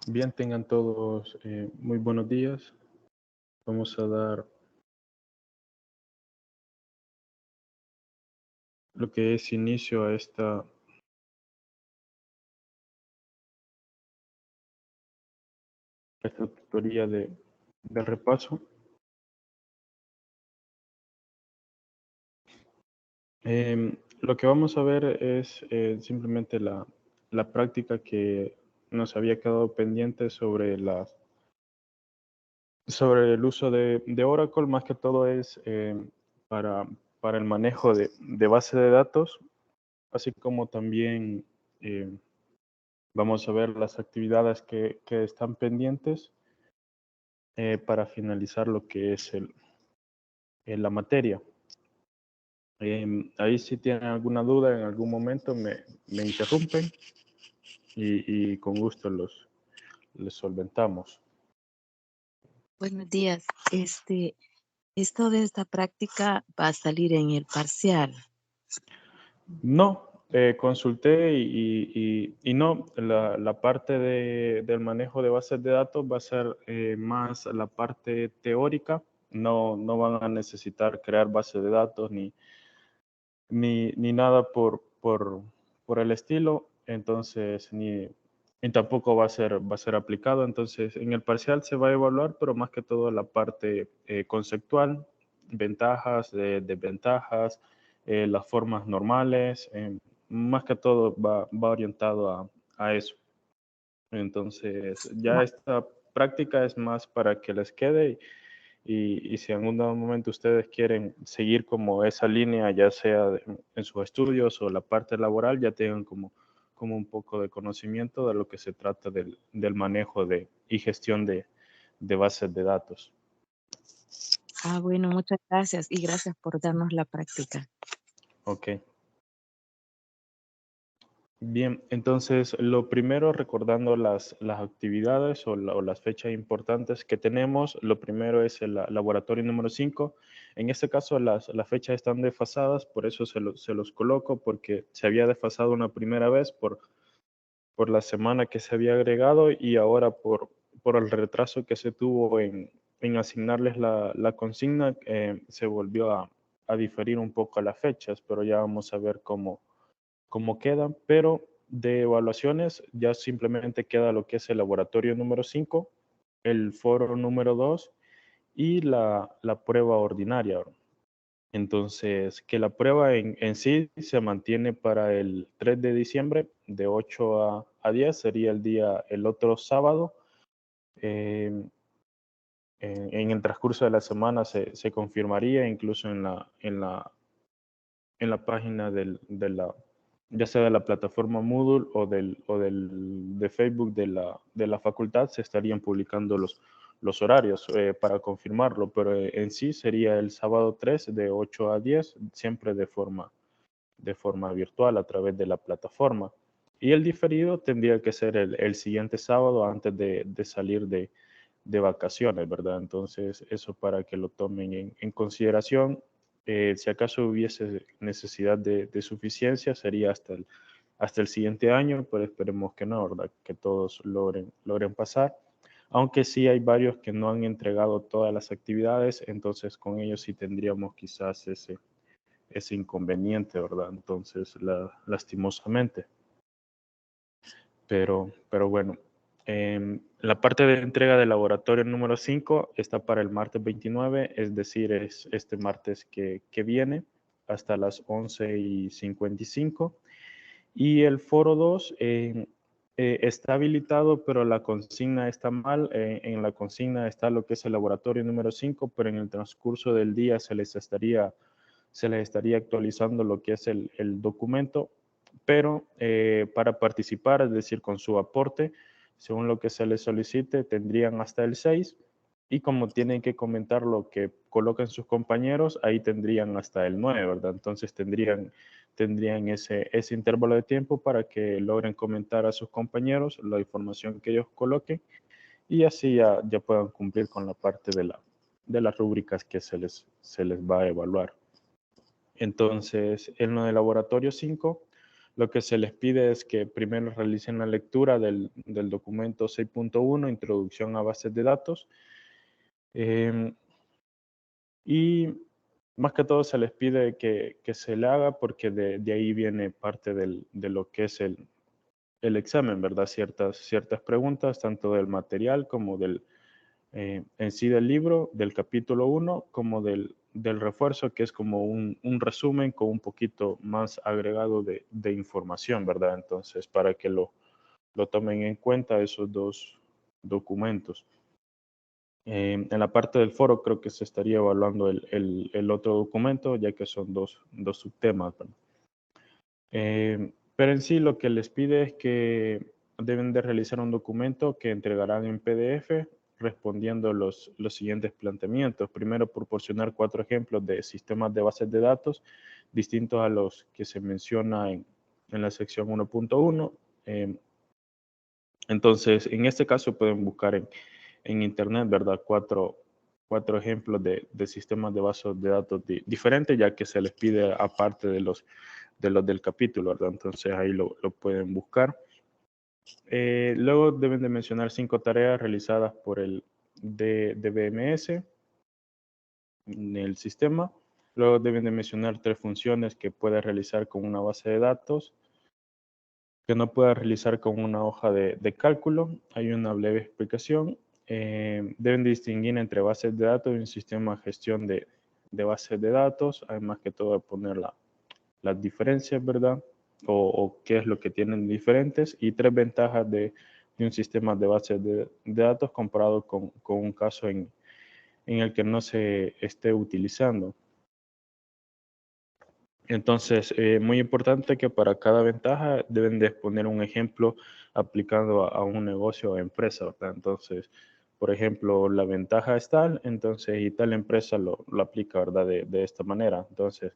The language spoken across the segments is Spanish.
Bien, tengan todos muy buenos días. Vamos a dar lo que es inicio a esta tutoría de repaso. Lo que vamos a ver es simplemente la práctica que nos había quedado pendiente sobre el uso de Oracle. Más que todo es para, para el manejo de base de datos, así como también vamos a ver las actividades que están pendientes para finalizar lo que es la materia. Ahí si tienen alguna duda en algún momento me interrumpen y con gusto les solventamos. Buenos días. Esto de esta práctica va a salir en el parcial. No, consulté y no, la parte del manejo de bases de datos va a ser más la parte teórica. No van a necesitar crear bases de datos ni nada por el estilo, entonces ni tampoco va a ser aplicado. Entonces, en el parcial se va a evaluar, pero más que todo la parte conceptual, ventajas, desventajas, las formas normales, más que todo va orientado a eso. Entonces, ya Va- esta práctica es más para que les quede y si en algún dado momento ustedes quieren seguir como esa línea, ya sea en sus estudios o la parte laboral, ya tengan como un poco de conocimiento de lo que se trata del manejo y gestión de bases de datos. Bueno, muchas gracias y gracias por darnos la práctica. Ok. Bien, entonces lo primero, recordando las actividades o las fechas importantes que tenemos, lo primero es el laboratorio número 5. En este caso las fechas están desfasadas, por eso se los coloco, porque se había desfasado una primera vez por la semana que se había agregado y ahora por el retraso que se tuvo en asignarles la consigna, se volvió a diferir un poco las fechas, pero ya vamos a ver cómo quedan, pero de evaluaciones ya simplemente queda lo que es el laboratorio número 5, el foro número 2 y la prueba ordinaria. Entonces, que la prueba en sí se mantiene para el 3 de diciembre de 8 a 10, sería el otro sábado. Eh, en el transcurso de la semana se confirmaría, incluso en la página ya sea de la plataforma Moodle de Facebook de la facultad, se estarían publicando los horarios para confirmarlo, pero en sí sería el sábado 3 de 8 a 10, siempre de forma virtual a través de la plataforma. Y el diferido tendría que ser el siguiente sábado antes de salir de vacaciones, ¿verdad? Entonces, eso para que lo tomen en consideración. Si acaso hubiese necesidad de suficiencia, sería hasta el siguiente año, pero esperemos que no, ¿verdad? Que todos logren pasar. Aunque sí hay varios que no han entregado todas las actividades, entonces con ellos sí tendríamos quizás ese inconveniente, ¿verdad? Entonces, lastimosamente. Pero bueno, la parte de entrega del laboratorio número 5 está para el martes 29, es decir, es este martes que viene hasta las 11:55. Y el foro 2 está habilitado, pero la consigna está mal. En la consigna está lo que es el laboratorio número 5, pero en el transcurso del día se les estaría actualizando lo que es el documento, pero para participar, es decir, con su aporte, según lo que se les solicite, tendrían hasta el 6 y como tienen que comentar lo que colocan sus compañeros, ahí tendrían hasta el 9, ¿verdad? Entonces tendrían ese intervalo de tiempo para que logren comentar a sus compañeros la información que ellos coloquen y así ya puedan cumplir con la parte de las rúbricas que se les va a evaluar. Entonces, en lo de laboratorio 5, lo que se les pide es que primero realicen la lectura del documento 6.1, Introducción a bases de datos. Y más que todo se les pide que se le haga porque de ahí viene parte de lo que es el examen, ¿verdad? Ciertas preguntas, tanto del material como en sí del libro, del capítulo 1, como del refuerzo, que es como un resumen con un poquito más agregado de información, ¿verdad? Entonces, para que lo tomen en cuenta esos dos documentos. En la parte del foro creo que se estaría evaluando el otro documento, ya que son dos subtemas, ¿verdad? Pero en sí lo que les pide es que deben de realizar un documento que entregarán en PDF respondiendo los siguientes planteamientos. Primero, proporcionar 4 ejemplos de sistemas de bases de datos distintos a los que se menciona en la sección 1.1. Entonces, en este caso pueden buscar en Internet, ¿verdad? Cuatro ejemplos de sistemas de bases de datos diferentes, ya que se les pide aparte de los del capítulo, ¿verdad? Entonces ahí lo pueden buscar. Luego deben de mencionar 5 tareas realizadas por el DBMS en el sistema. Luego deben de mencionar 3 funciones que pueda realizar con una base de datos, que no pueda realizar con una hoja de cálculo. Hay una breve explicación. Deben distinguir entre bases de datos y un sistema de gestión de bases de datos, además que todo poner las diferencias, ¿verdad? O qué es lo que tienen diferentes, y 3 ventajas de un sistema de bases de datos comparado con un caso en el que no se esté utilizando. Entonces, muy importante que para cada ventaja deben de exponer un ejemplo aplicando a un negocio o empresa, ¿verdad? Entonces, por ejemplo, la ventaja es tal, entonces, y tal empresa lo aplica, ¿verdad? De esta manera. Entonces,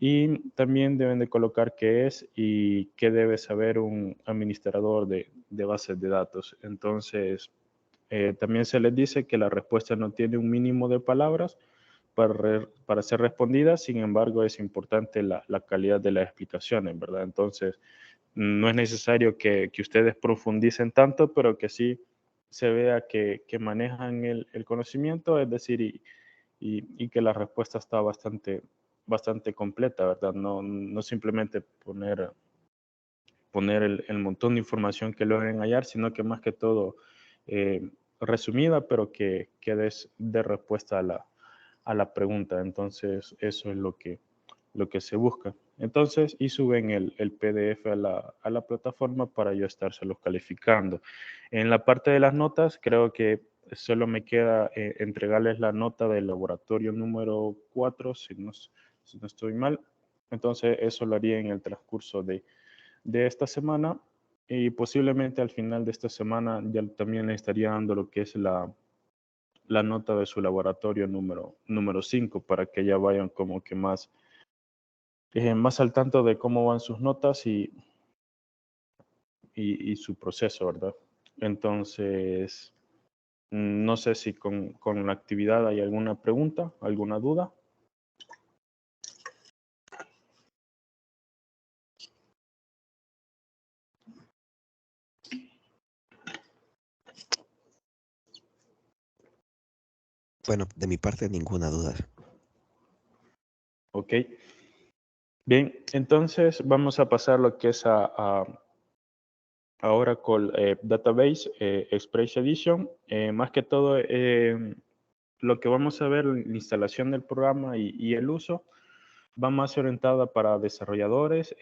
y también deben de colocar qué es y qué debe saber un administrador de bases de datos. Entonces, también se les dice que la respuesta no tiene un mínimo de palabras para ser respondida, sin embargo, es importante la calidad de las explicaciones, ¿verdad? Entonces, no es necesario que ustedes profundicen tanto, pero que sí se vea que manejan el conocimiento, es decir, y que la respuesta está bastante completa, ¿verdad? No simplemente poner el montón de información que logren hallar, sino que más que todo resumida, pero que des de respuesta a la pregunta. Entonces, eso es lo que se busca. Entonces, y suben el PDF a la plataforma para yo estárselos calificando. En la parte de las notas, creo que solo me queda entregarles la nota del laboratorio número 4, si no estoy mal. Entonces, eso lo haría en el transcurso de esta semana, y posiblemente al final de esta semana ya también le estaría dando lo que es la nota de su laboratorio número 5 para que ya vayan como que más al tanto de cómo van sus notas y su proceso, ¿verdad? Entonces, no sé si con la actividad hay alguna pregunta, alguna duda. Bueno, de mi parte ninguna duda. Ok. Bien, entonces vamos a pasar lo que es a Oracle Database Express Edition. Más que todo, lo que vamos a ver, la instalación del programa y el uso, va más orientada para desarrolladores,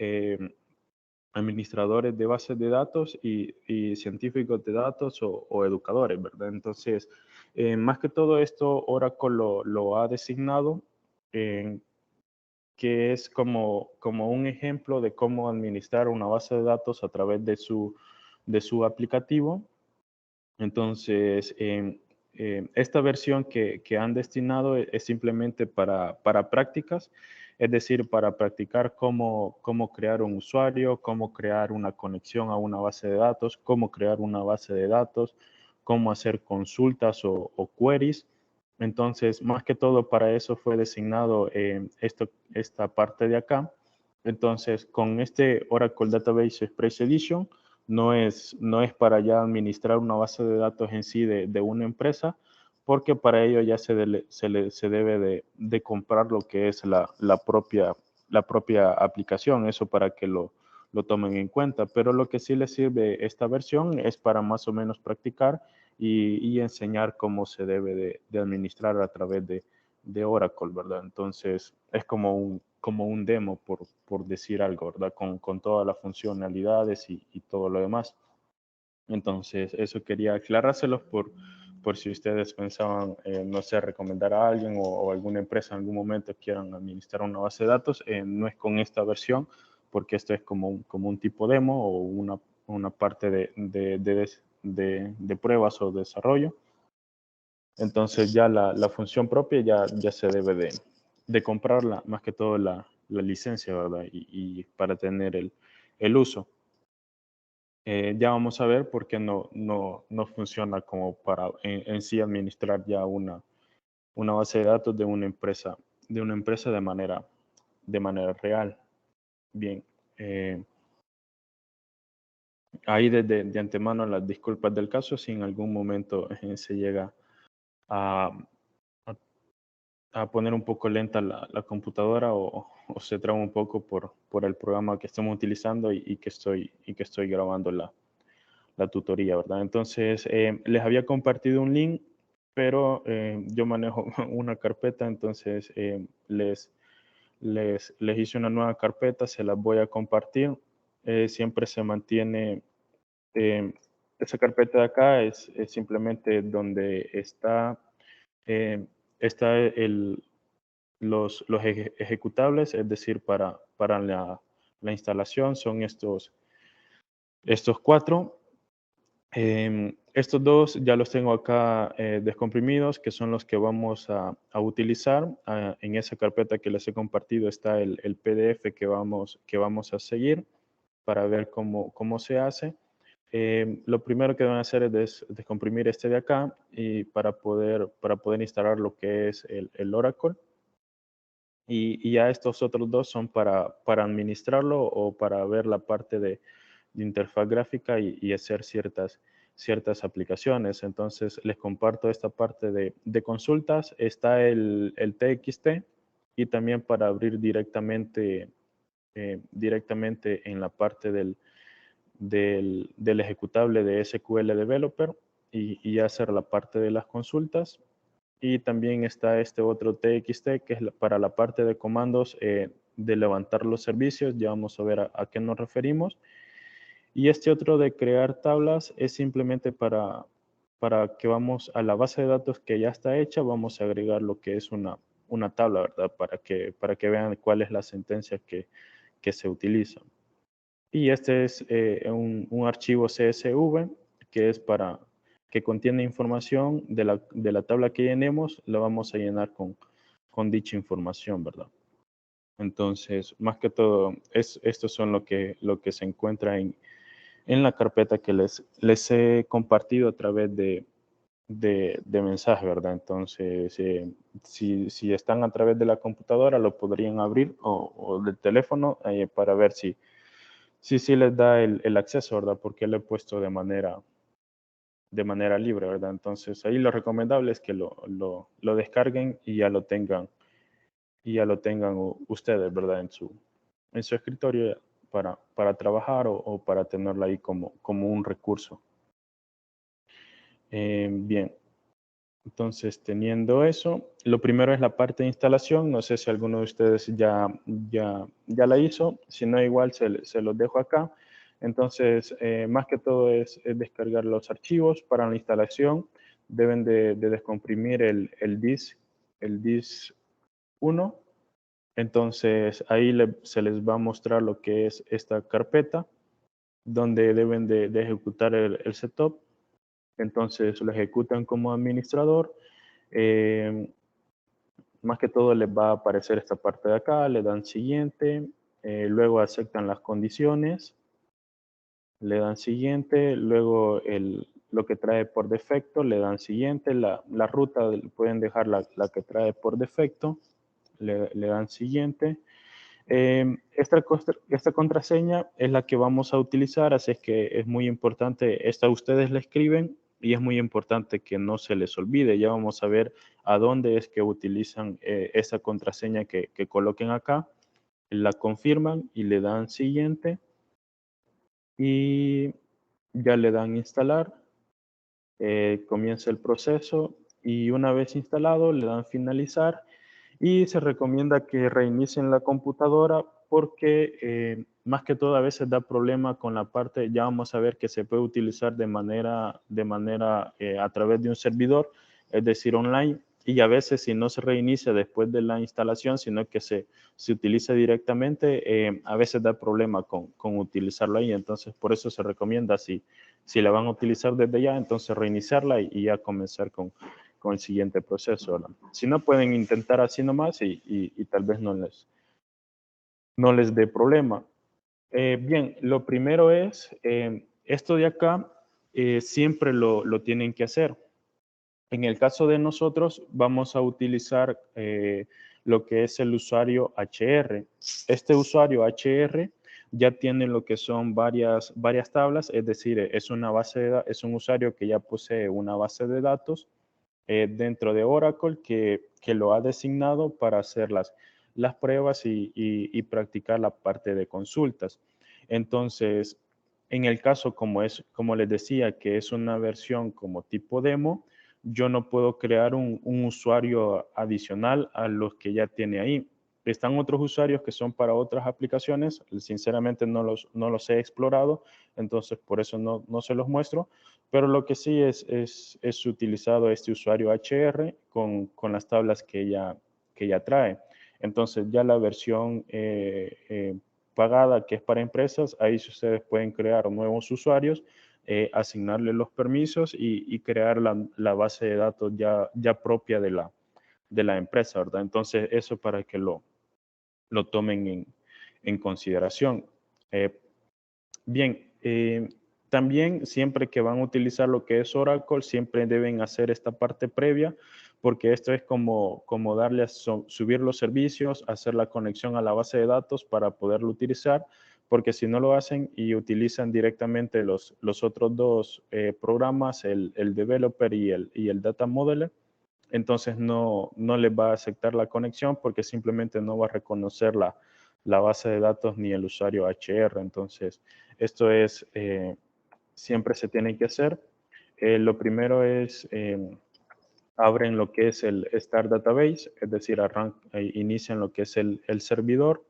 administradores de bases de datos y científicos de datos o educadores, ¿verdad? Entonces, más que todo esto, Oracle lo ha designado que es como un ejemplo de cómo administrar una base de datos a través de su aplicativo. Entonces, esta versión que han destinado es simplemente para prácticas, es decir, para practicar cómo crear un usuario, cómo crear una conexión a una base de datos, cómo crear una base de datos, cómo hacer consultas o queries. Entonces, más que todo para eso fue designado esta parte de acá. Entonces, con este Oracle Database Express Edition, no es para ya administrar una base de datos en sí de una empresa, porque para ello ya se debe de comprar lo que es la propia aplicación, eso para que lo tomen en cuenta. Pero lo que sí les sirve esta versión es para más o menos practicar y enseñar cómo se debe de administrar a través de Oracle, ¿verdad? Entonces, es como un demo, por decir algo, ¿verdad? Con todas las funcionalidades y todo lo demás. Entonces, eso quería aclarárselos por si ustedes pensaban, no sé, recomendar a alguien o alguna empresa en algún momento quieran administrar una base de datos. No es con esta versión, porque esto es como un tipo demo o una parte de pruebas o desarrollo. Entonces ya la función propia ya se debe de comprarla, más que todo la licencia, ¿verdad? Y para tener el uso. Ya vamos a ver por qué no funciona como para en sí administrar ya una base de datos de una empresa de manera real. Bien, ahí de antemano las disculpas del caso si en algún momento se llega a, a a poner un poco lenta la computadora o se traba un poco por el programa que estamos utilizando y que estoy grabando la tutoría, ¿verdad? Entonces, les había compartido un link, pero yo manejo una carpeta, entonces les hice una nueva carpeta, se las voy a compartir. Siempre se mantiene, eh, esa carpeta de acá es simplemente donde eh, está los ejecutables, es decir, para la instalación son estos cuatro. Estos dos ya los tengo acá descomprimidos, que son los que vamos a utilizar. En esa carpeta que les he compartido está el PDF que vamos a seguir para ver cómo se hace. Lo primero que van a hacer es descomprimir este de acá y para poder instalar lo que es el Oracle. Y ya estos otros dos son para administrarlo o para ver la parte de interfaz gráfica y hacer ciertas aplicaciones. Entonces, les comparto esta parte de consultas. Está el TXT y también para abrir directamente en la parte del ejecutable de SQL Developer y hacer la parte de las consultas. Y también está este otro TXT que es para la parte de comandos de levantar los servicios. Ya vamos a ver a qué nos referimos. Y este otro de crear tablas es simplemente para que vamos a la base de datos que ya está hecha, vamos a agregar lo que es una tabla, ¿verdad? Para que vean cuál es la sentencia que se utiliza. Y este es un archivo CSV que es que contiene información de la tabla que llenemos, la vamos a llenar con dicha información, ¿verdad? Entonces, más que todo, estos son lo que se encuentra en la carpeta que les he compartido a través de mensaje, ¿verdad? Entonces, si están a través de la computadora, lo podrían abrir o del teléfono para ver si les da el acceso, ¿verdad? Porque lo he puesto de manera libre, ¿verdad? Entonces, ahí lo recomendable es que lo descarguen y ya lo tengan ustedes, ¿verdad? En su escritorio para trabajar o para tenerlo ahí como un recurso. Bien, entonces teniendo eso, lo primero es la parte de instalación. No sé si alguno de ustedes ya la hizo, si no igual se los dejo acá. Entonces, más que todo es descargar los archivos para la instalación. Deben de descomprimir el disk 1. Entonces, ahí se les va a mostrar lo que es esta carpeta, donde deben de ejecutar el setup. Entonces, lo ejecutan como administrador. Eh, Más que todo les va a aparecer esta parte de acá, le dan siguiente, luego aceptan las condiciones, le dan siguiente, luego lo que trae por defecto, le dan siguiente, la ruta pueden dejar la que trae por defecto, le dan siguiente. Esta contraseña es la que vamos a utilizar, así es que es muy importante, esta ustedes la escriben y es muy importante que no se les olvide. Ya vamos a ver a dónde es que utilizan esa contraseña que coloquen acá. La confirman y le dan siguiente y ya le dan instalar. Comienza el proceso y una vez instalado le dan finalizar y se recomienda que reinicien la computadora porque más que todo a veces da problema con la parte, ya vamos a ver que se puede utilizar de manera a través de un servidor, es decir, online, y a veces si no se reinicia después de la instalación, sino que se utiliza directamente, a veces da problema con utilizarlo ahí, entonces por eso se recomienda si la van a utilizar desde ya, entonces reiniciarla y ya comenzar con el siguiente proceso, ¿verdad? Si no, pueden intentar así nomás y tal vez no les dé problema. Bien, lo primero es, esto de acá siempre lo tienen que hacer. En el caso de nosotros, vamos a utilizar lo que es el usuario HR. Este usuario HR ya tiene lo que son varias tablas, es decir, es una es un usuario que ya posee una base de datos dentro de Oracle que lo ha designado para hacer las pruebas y practicar la parte de consultas. Entonces, en el caso como les decía, que es una versión como tipo demo, yo no puedo crear un usuario adicional a los que ya tiene ahí. Están otros usuarios que son para otras aplicaciones, sinceramente no los he explorado, entonces por eso no se los muestro, pero lo que sí es utilizado este usuario HR con las tablas que ya trae. Entonces ya la versión pagada que es para empresas, ahí sí ustedes pueden crear nuevos usuarios, asignarle los permisos y crear la base de datos ya propia de la empresa, ¿verdad? Entonces eso para que lo tomen en consideración. Bien, también siempre que van a utilizar lo que es Oracle, siempre deben hacer esta parte previa, porque esto es como darle a subir los servicios, hacer la conexión a la base de datos para poderlo utilizar, porque si no lo hacen y utilizan directamente los otros dos programas, el Developer y el Data Modeler, entonces no les va a aceptar la conexión porque simplemente no va a reconocer la base de datos ni el usuario HR. Entonces, esto es, siempre se tiene que hacer. Lo primero es, abren lo que es el Start Database, es decir, inician lo que es el servidor.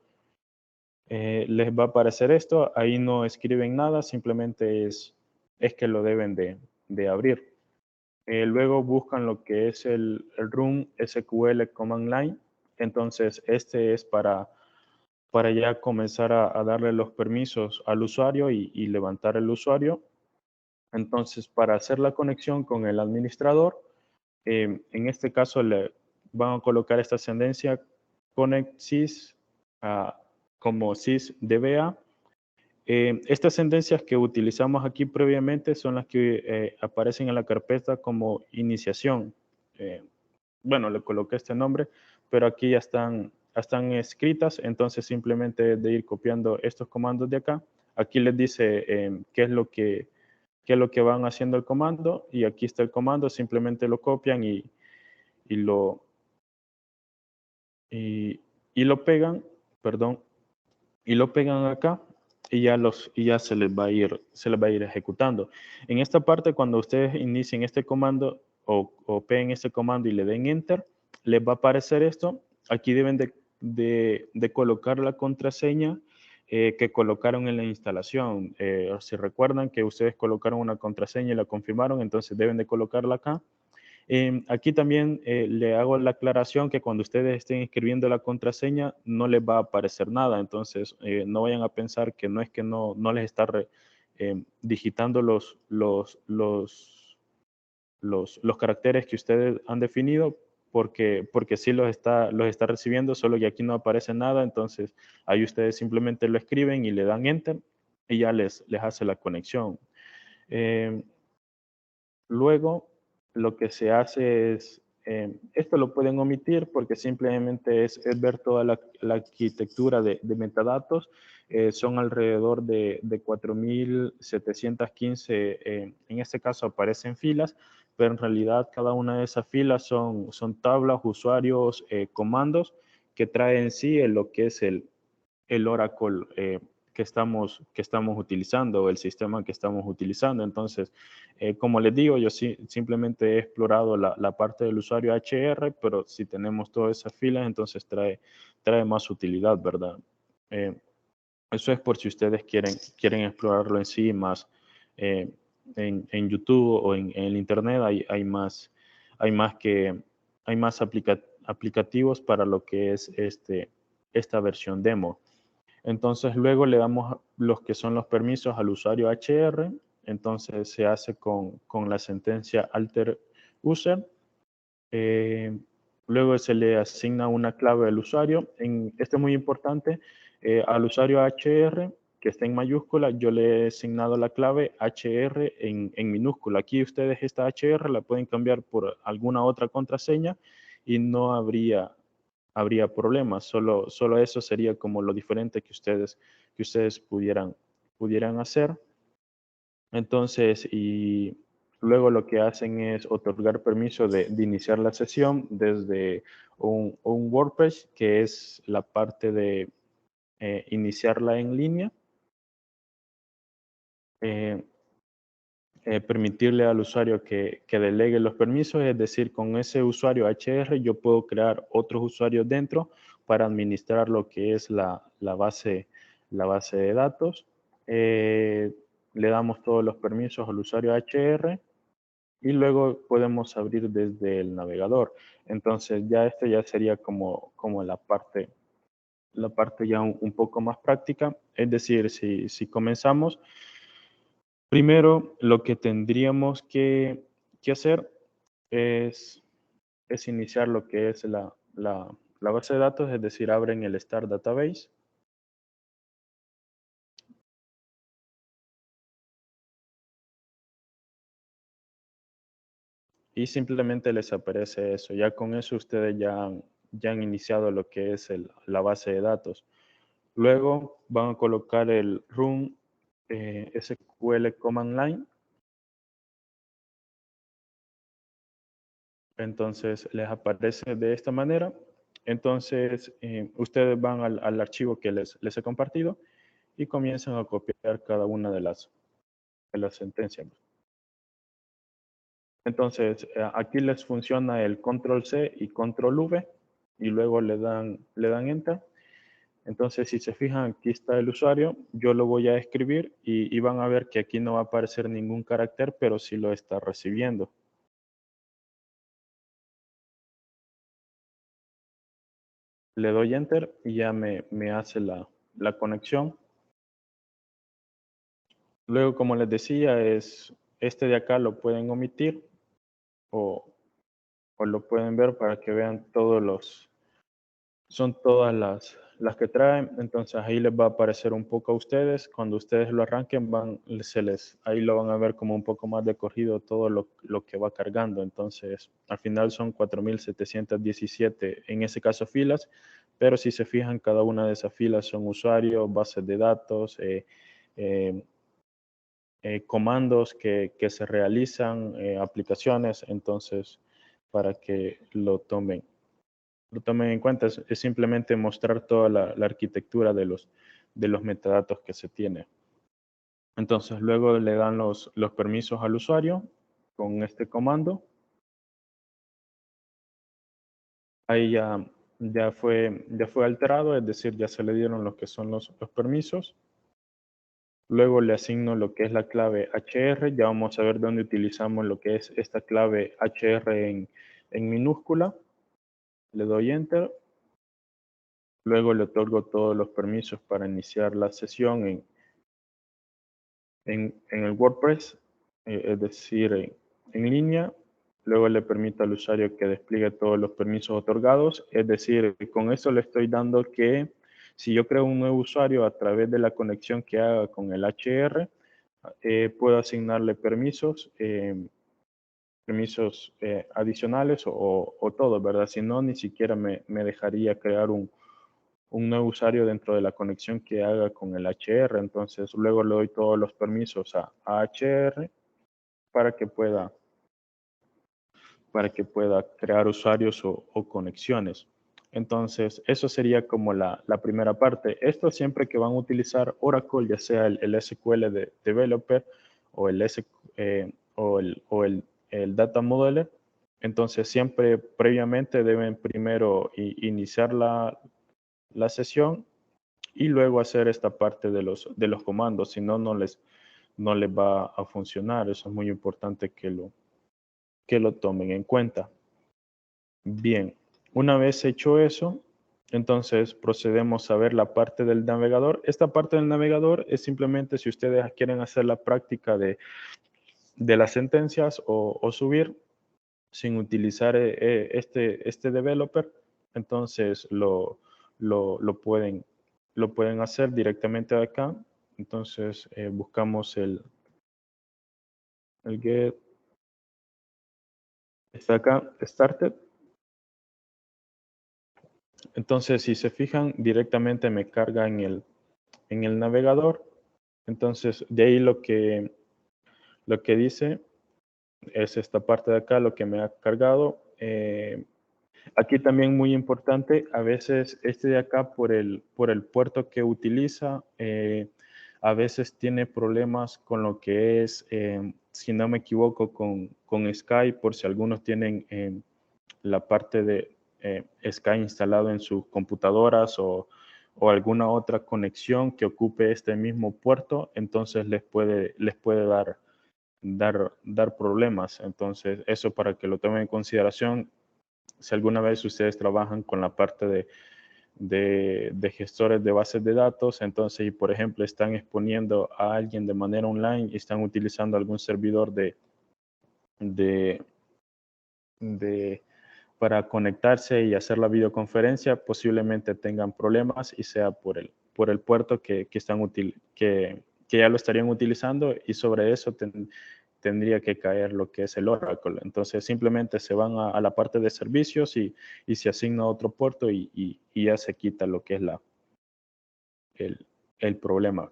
Les va a aparecer esto, ahí no escriben nada, simplemente es que lo deben de abrir. Luego buscan lo que es el Run SQL Command Line. Entonces, este es para ya comenzar a darle los permisos al usuario y levantar el usuario. Entonces, para hacer la conexión con el administrador, en este caso le van a colocar esta sentencia connect sys como sysdba. Estas sentencias que utilizamos aquí previamente son las que aparecen en la carpeta como iniciación. Bueno, le coloqué este nombre, pero aquí ya están escritas, entonces simplemente de ir copiando estos comandos de acá. Aquí les dice qué es lo que van haciendo el comando y aquí está el comando, simplemente lo copian y lo pegan, perdón, y lo pegan acá y ya se les va a ir ejecutando. En esta parte, cuando ustedes inicien este comando o peguen este comando y le den enter, les va a aparecer esto. Aquí deben de colocar la contraseña que colocaron en la instalación. Si recuerdan que ustedes colocaron una contraseña y la confirmaron, entonces deben de colocarla acá. Aquí también le hago la aclaración que cuando ustedes estén escribiendo la contraseña no les va a aparecer nada, entonces no vayan a pensar que no es que no les está digitando los caracteres que ustedes han definido, porque sí los está recibiendo, solo que aquí no aparece nada, entonces ahí ustedes simplemente lo escriben y le dan enter y ya les hace la conexión. Luego, lo que se hace es Esto lo pueden omitir porque simplemente es ver toda la arquitectura de metadatos. Son alrededor de 4.715, en este caso aparecen filas, pero en realidad cada una de esas filas son tablas, usuarios, comandos que traen en sí lo que es el Oracle que estamos utilizando, o el sistema que estamos utilizando. Entonces, como les digo, yo simplemente he explorado la parte del usuario HR, pero si tenemos todas esas filas, entonces trae más utilidad, ¿verdad? Eso es por si ustedes quieren explorarlo en sí más en YouTube o en el Internet. Hay más aplicativos para lo que es esta versión demo. Entonces luego le damos los que son los permisos al usuario HR. Entonces se hace con la sentencia alter user. Luego se le asigna una clave al usuario. Esto es muy importante. Al usuario HR, que está en mayúscula, yo le he asignado la clave HR en minúscula. Aquí ustedes esta HR la pueden cambiar por alguna otra contraseña y no habría problemas. Solo eso sería como lo diferente que ustedes pudieran hacer. Entonces, y luego lo que hacen es otorgar permiso de iniciar la sesión desde un WordPress, que es la parte de iniciarla en línea. Permitirle al usuario que delegue los permisos, es decir, con ese usuario HR yo puedo crear otros usuarios dentro para administrar lo que es la base de datos. Le damos todos los permisos al usuario HR y luego podemos abrir desde el navegador. Entonces ya ya sería como la parte ya un poco más práctica. Es decir, si comenzamos, primero lo que tendríamos que hacer es iniciar lo que es la base de datos, es decir, abren el Start Database. Y simplemente les aparece eso. Ya con eso ustedes ya han iniciado lo que es la base de datos. Luego van a colocar el run SQL command line. Entonces les aparece de esta manera. Entonces ustedes van al archivo que les he compartido y comienzan a copiar cada una de las sentencias. Entonces, aquí les funciona el control C y control V y luego le dan enter. Entonces, si se fijan, aquí está el usuario. Yo lo voy a escribir y van a ver que aquí no va a aparecer ningún carácter, pero sí lo está recibiendo. Le doy enter y ya me hace la conexión. Luego, como les decía, este de acá lo pueden omitir o lo pueden ver para que vean son todas las que traen. Entonces ahí les va a aparecer un poco a ustedes. Cuando ustedes lo arranquen, ahí lo van a ver como un poco más de corrido todo lo que va cargando. Entonces al final son 4.717 en ese caso filas, pero si se fijan, cada una de esas filas son usuarios, bases de datos, comandos que se realizan, aplicaciones. Entonces, para que lo tomen en cuenta, es simplemente mostrar toda la arquitectura de los metadatos que se tiene. Entonces luego le dan los permisos al usuario con este comando. Ahí ya fue alterado, es decir, ya se le dieron lo que son los permisos. Luego le asigno lo que es la clave HR. Ya vamos a ver dónde utilizamos lo que es esta clave HR en minúscula. Le doy enter. Luego le otorgo todos los permisos para iniciar la sesión en el WordPress, es decir, en línea. Luego le permito al usuario que despliegue todos los permisos otorgados. Es decir, con eso le estoy dando que si yo creo un nuevo usuario a través de la conexión que haga con el HR, puedo asignarle permisos permisos adicionales o todo, ¿verdad? Si no, ni siquiera me dejaría crear un nuevo usuario dentro de la conexión que haga con el HR. Entonces, luego le doy todos los permisos a HR para que pueda crear usuarios o conexiones. Entonces, eso sería como la primera parte. Esto siempre que van a utilizar Oracle, ya sea el SQL de Developer o el Data Modeler. Entonces, siempre previamente deben primero iniciar la sesión y luego hacer esta parte de los comandos. Si no, no les va a funcionar. Eso es muy importante que lo tomen en cuenta. Bien, una vez hecho eso, entonces procedemos a ver la parte del navegador. Esta parte del navegador es simplemente si ustedes quieren hacer la práctica de las sentencias o subir sin utilizar este developer, entonces lo pueden hacer directamente de acá. Entonces buscamos el get, está acá, started. Entonces, si se fijan, directamente me carga en el navegador. Entonces, de ahí lo que dice es esta parte de acá, lo que me ha cargado. Aquí también muy importante, a veces este de acá por el puerto que utiliza, a veces tiene problemas con lo que es, si no me equivoco, con Skype, por si algunos tienen la parte de Skype instalado en sus computadoras o alguna otra conexión que ocupe este mismo puerto, entonces les puede dar problemas. Entonces, eso para que lo tomen en consideración. Si alguna vez ustedes trabajan con la parte de gestores de bases de datos, entonces, y por ejemplo, están exponiendo a alguien de manera online y están utilizando algún servidor para conectarse y hacer la videoconferencia, posiblemente tengan problemas y sea por el puerto que ya lo estarían utilizando, y sobre eso tendría que caer lo que es el Oracle. Entonces simplemente se van a la parte de servicios y se asigna otro puerto y ya se quita lo que es el problema.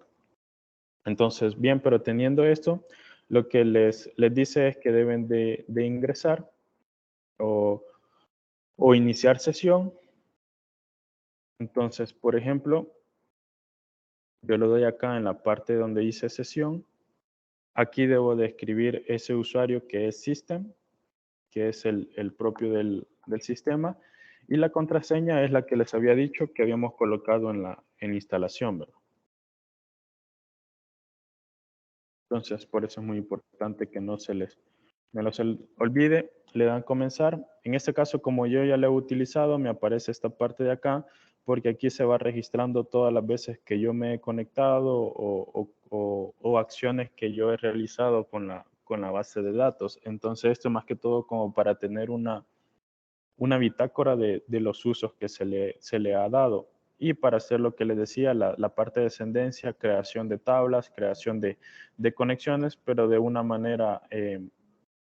Entonces, bien, pero teniendo esto, lo que les dice es que deben de ingresar o iniciar sesión. Entonces, por ejemplo, yo lo doy acá en la parte donde dice sesión. Aquí debo de escribir ese usuario que es system, que es el propio del sistema, y la contraseña es la que les había dicho que habíamos colocado en la instalación, ¿verdad? Entonces, por eso es muy importante que no se les olvide. Le dan comenzar. En este caso, como yo ya lo he utilizado, me aparece esta parte de acá, porque aquí se va registrando todas las veces que yo me he conectado o acciones que yo he realizado con la base de datos. Entonces, esto más que todo como para tener una bitácora de los usos que se le ha dado. Y para hacer lo que les decía, la parte de descendencia, creación de tablas, creación de conexiones, pero de una manera,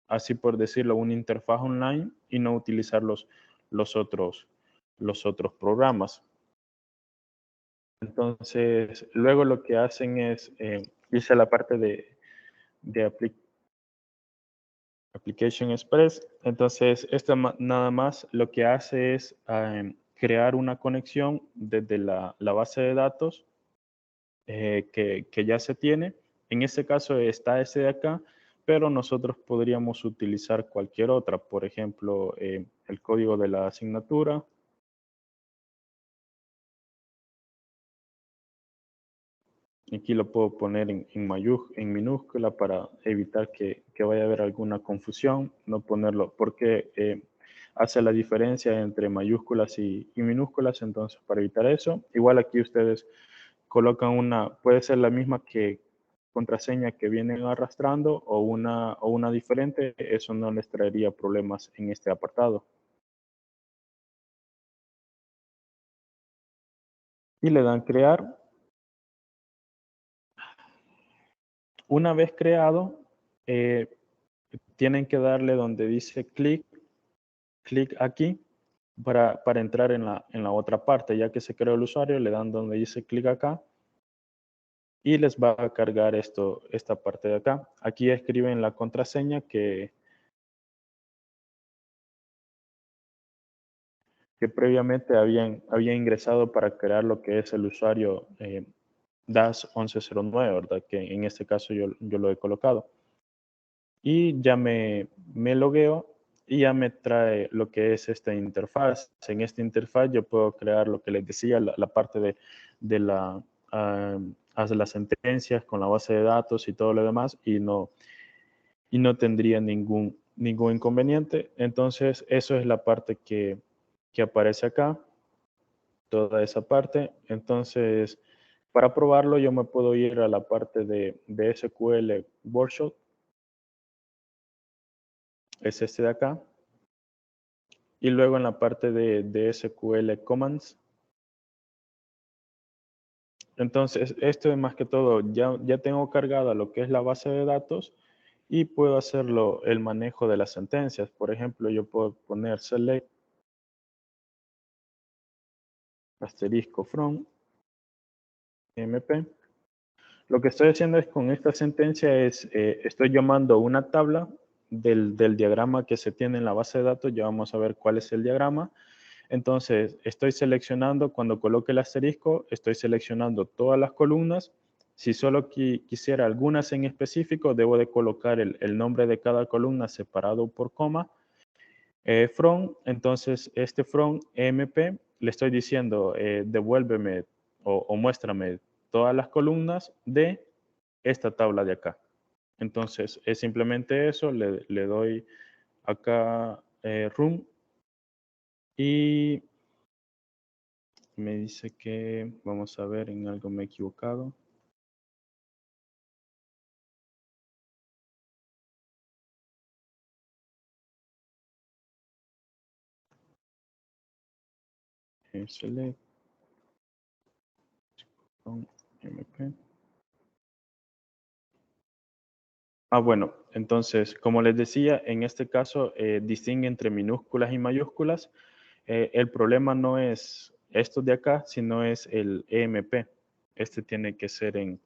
así por decirlo, una interfaz online y no utilizar los otros programas. Entonces, luego lo que hacen es irse a la parte de Application Express. Entonces, esto nada más lo que hace es crear una conexión desde la base de datos que ya se tiene. En este caso está ese de acá, pero nosotros podríamos utilizar cualquier otra. Por ejemplo, el código de la asignatura. Aquí lo puedo poner en minúscula para evitar que vaya a haber alguna confusión, no ponerlo, porque hace la diferencia entre mayúsculas y minúsculas. Entonces para evitar eso, igual aquí ustedes colocan puede ser la misma contraseña que vienen arrastrando o una diferente, eso no les traería problemas en este apartado. Y le dan crear. Una vez creado, tienen que darle donde dice clic aquí para entrar en la otra parte. Ya que se creó el usuario, le dan donde dice clic acá y les va a cargar esta parte de acá. Aquí escriben la contraseña que previamente habían ingresado para crear lo que es el usuario DAS 1109, ¿verdad? Que en este caso yo lo he colocado. Y ya me logueo y ya me trae lo que es esta interfaz. En esta interfaz yo puedo crear lo que les decía, la parte de las sentencias con la base de datos y todo lo demás, y no tendría ningún inconveniente. Entonces, eso es la parte que aparece acá, toda esa parte. Entonces, para probarlo, yo me puedo ir a la parte de SQL Workshop. Es este de acá. Y luego en la parte de SQL Commands. Entonces, esto es más que todo, ya tengo cargada lo que es la base de datos y puedo hacerlo el manejo de las sentencias. Por ejemplo, yo puedo poner select asterisco from mp. Lo que estoy haciendo es con esta sentencia estoy llamando una tabla del diagrama que se tiene en la base de datos. Ya vamos a ver cuál es el diagrama. Entonces, estoy seleccionando, cuando coloque el asterisco, estoy seleccionando todas las columnas. Si solo quisiera algunas en específico, debo de colocar el nombre de cada columna separado por coma. From, entonces este from mp, le estoy diciendo, devuélveme o muéstrame todas las columnas de esta tabla de acá. Entonces, es simplemente eso, le doy acá room y me dice que, vamos a ver, en algo me he equivocado. Select from mp. Bueno, entonces, como les decía, en este caso distingue entre minúsculas y mayúsculas. El problema no es esto de acá, sino es el EMP. Este tiene que ser en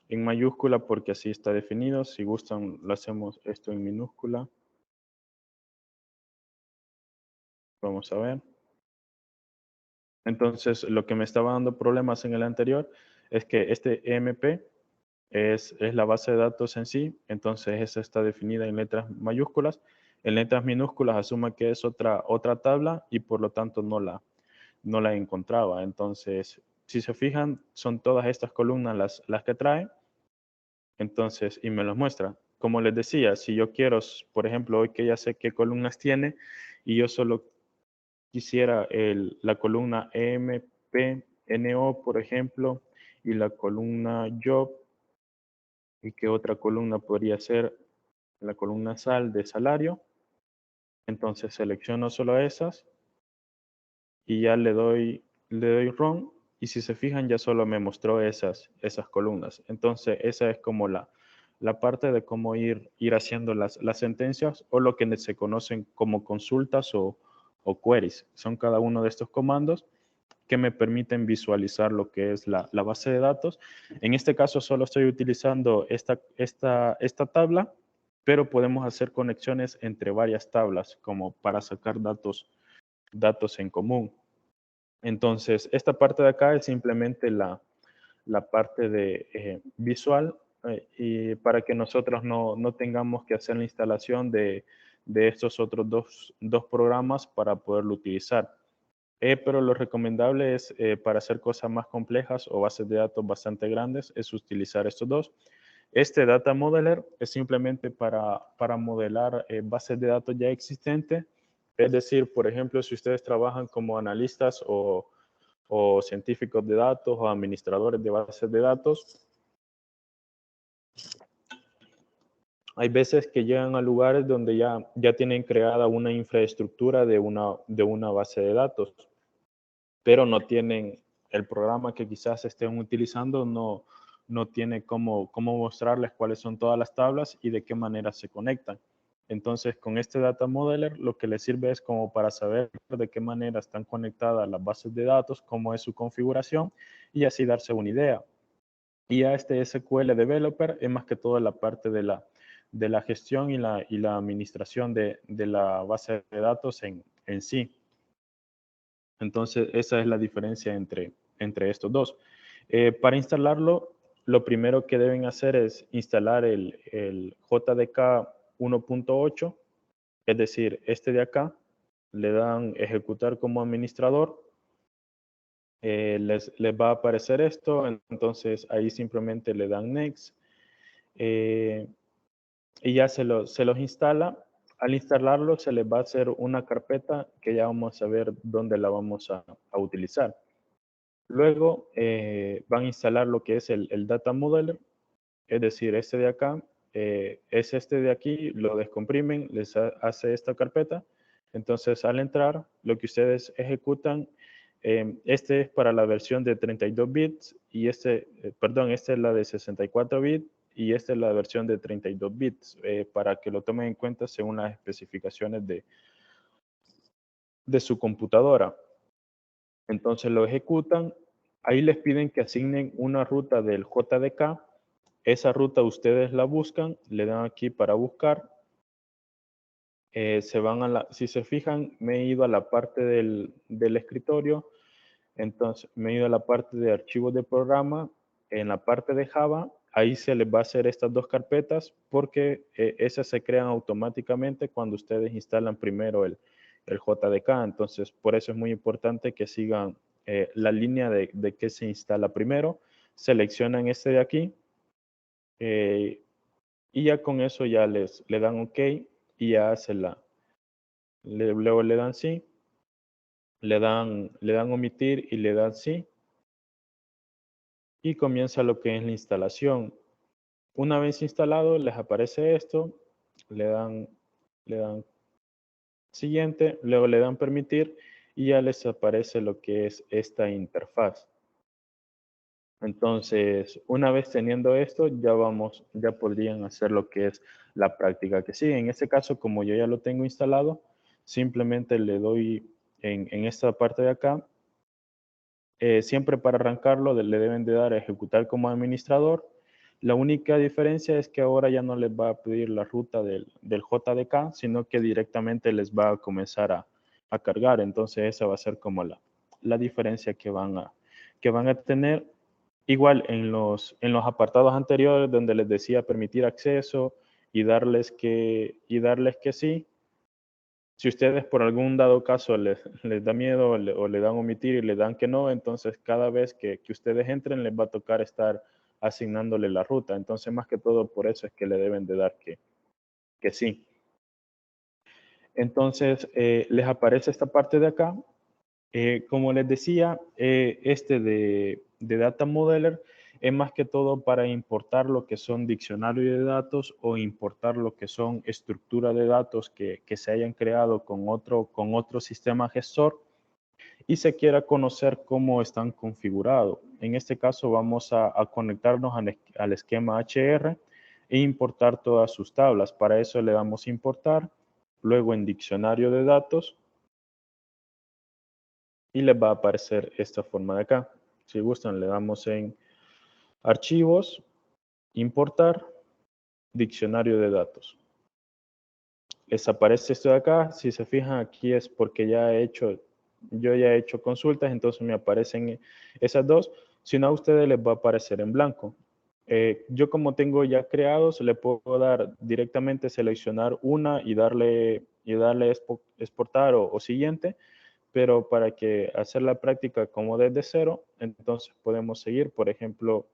mayúscula porque así está definido. Si gustan, lo hacemos esto en minúscula. Vamos a ver. Entonces, lo que me estaba dando problemas en el anterior es que este EMP es la base de datos en sí. Entonces, esa está definida en letras mayúsculas. En letras minúsculas asuma que es otra tabla y por lo tanto no la encontraba. Entonces, si se fijan, son todas estas columnas las que trae. Entonces, y me los muestra. Como les decía, si yo quiero, por ejemplo, hoy que ya sé qué columnas tiene y yo solo quisiera la columna EMPNO, por ejemplo, y la columna Job, y qué otra columna podría ser la columna sal de salario. Entonces selecciono solo esas y ya le doy run, y si se fijan ya solo me mostró esas columnas. Entonces esa es como la parte de cómo ir haciendo las sentencias, o lo que se conocen como consultas o queries. Son cada uno de estos comandos que me permiten visualizar lo que es la base de datos. En este caso solo estoy utilizando esta tabla, pero podemos hacer conexiones entre varias tablas como para sacar datos en común. Entonces, esta parte de acá es simplemente la parte de visual, y para que nosotros no tengamos que hacer la instalación de estos otros dos programas para poderlo utilizar. Pero lo recomendable es, para hacer cosas más complejas o bases de datos bastante grandes, es utilizar estos dos. Este Data Modeler es simplemente para modelar bases de datos ya existentes. Es decir, por ejemplo, si ustedes trabajan como analistas o científicos de datos o administradores de bases de datos, hay veces que llegan a lugares donde ya tienen creada una infraestructura de una base de datos, pero no tienen el programa que quizás estén utilizando, no tiene cómo mostrarles cuáles son todas las tablas y de qué manera se conectan. Entonces, con este Data Modeler, lo que les sirve es como para saber de qué manera están conectadas las bases de datos, cómo es su configuración y así darse una idea. Y ya este SQL Developer es más que todo la parte de la gestión y la administración de la base de datos en sí. Entonces, esa es la diferencia entre estos dos. Para instalarlo, lo primero que deben hacer es instalar el JDK 1.8, es decir, este de acá. Le dan ejecutar como administrador. Les va a aparecer esto, entonces ahí simplemente le dan next y ya se los instala. Al instalarlo se les va a hacer una carpeta que ya vamos a ver dónde la vamos a utilizar. Luego van a instalar lo que es el Data Modeler, es decir, este de acá, es este de aquí, lo descomprimen, les hace esta carpeta. Entonces, al entrar, lo que ustedes ejecutan, este es para la versión de 32 bits y esta es la de 64 bits y esta es la versión de 32 bits, para que lo tomen en cuenta según las especificaciones de su computadora. Entonces lo ejecutan, ahí les piden que asignen una ruta del JDK. Esa ruta ustedes la buscan, le dan aquí para buscar. Se van si se fijan, me he ido a la parte del escritorio. Entonces me he ido a la parte de archivos de programa. En la parte de Java, ahí se les va a hacer estas dos carpetas porque esas se crean automáticamente cuando ustedes instalan primero el JDK. Entonces, por eso es muy importante que sigan la línea de qué se instala primero. Seleccionan este de aquí. Y ya con eso ya le dan OK y ya luego le dan sí, le dan omitir y le dan sí. Y comienza lo que es la instalación. Una vez instalado, les aparece esto, le dan siguiente, luego le dan permitir y ya les aparece lo que es esta interfaz. Entonces, una vez teniendo esto, ya podrían hacer lo que es la práctica que sigue. En este caso, como yo ya lo tengo instalado, simplemente le doy en esta parte de acá. Siempre para arrancarlo le deben de dar a ejecutar como administrador. La única diferencia es que ahora ya no les va a pedir la ruta del JDK, sino que directamente les va a comenzar a cargar. Entonces esa va a ser como la diferencia que van a tener. Igual en los apartados anteriores donde les decía permitir acceso y darles que sí. Si ustedes por algún dado caso les da miedo o le dan omitir y le dan que no, entonces cada vez que ustedes entren les va a tocar estar asignándole la ruta. Entonces más que todo por eso es que le deben de dar que sí. Entonces les aparece esta parte de acá. Como les decía, este de Data Modeler es más que todo para importar lo que son diccionarios de datos o importar lo que son estructuras de datos que se hayan creado con otro sistema gestor y se quiera conocer cómo están configurados. En este caso vamos a conectarnos al esquema HR e importar todas sus tablas. Para eso le damos importar, luego en diccionario de datos, y les va a aparecer esta forma de acá. Si gustan, le damos en archivos, importar, diccionario de datos. Les aparece esto de acá. Si se fijan, aquí es porque yo ya he hecho consultas, entonces me aparecen esas dos. Si no, a ustedes les va a aparecer en blanco. Yo como tengo ya creados, le puedo dar directamente seleccionar una y darle exportar o siguiente. Pero para que hacer la práctica como desde cero, entonces podemos seguir. Por ejemplo,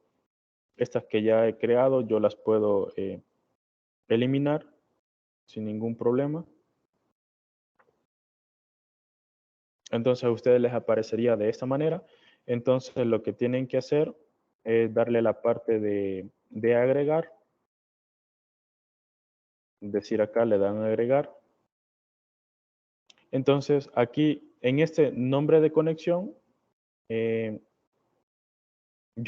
estas que ya he creado, yo las puedo eliminar sin ningún problema. Entonces a ustedes les aparecería de esta manera. Entonces lo que tienen que hacer es darle la parte de agregar. Es decir, acá le dan agregar. Entonces aquí en este nombre de conexión, yo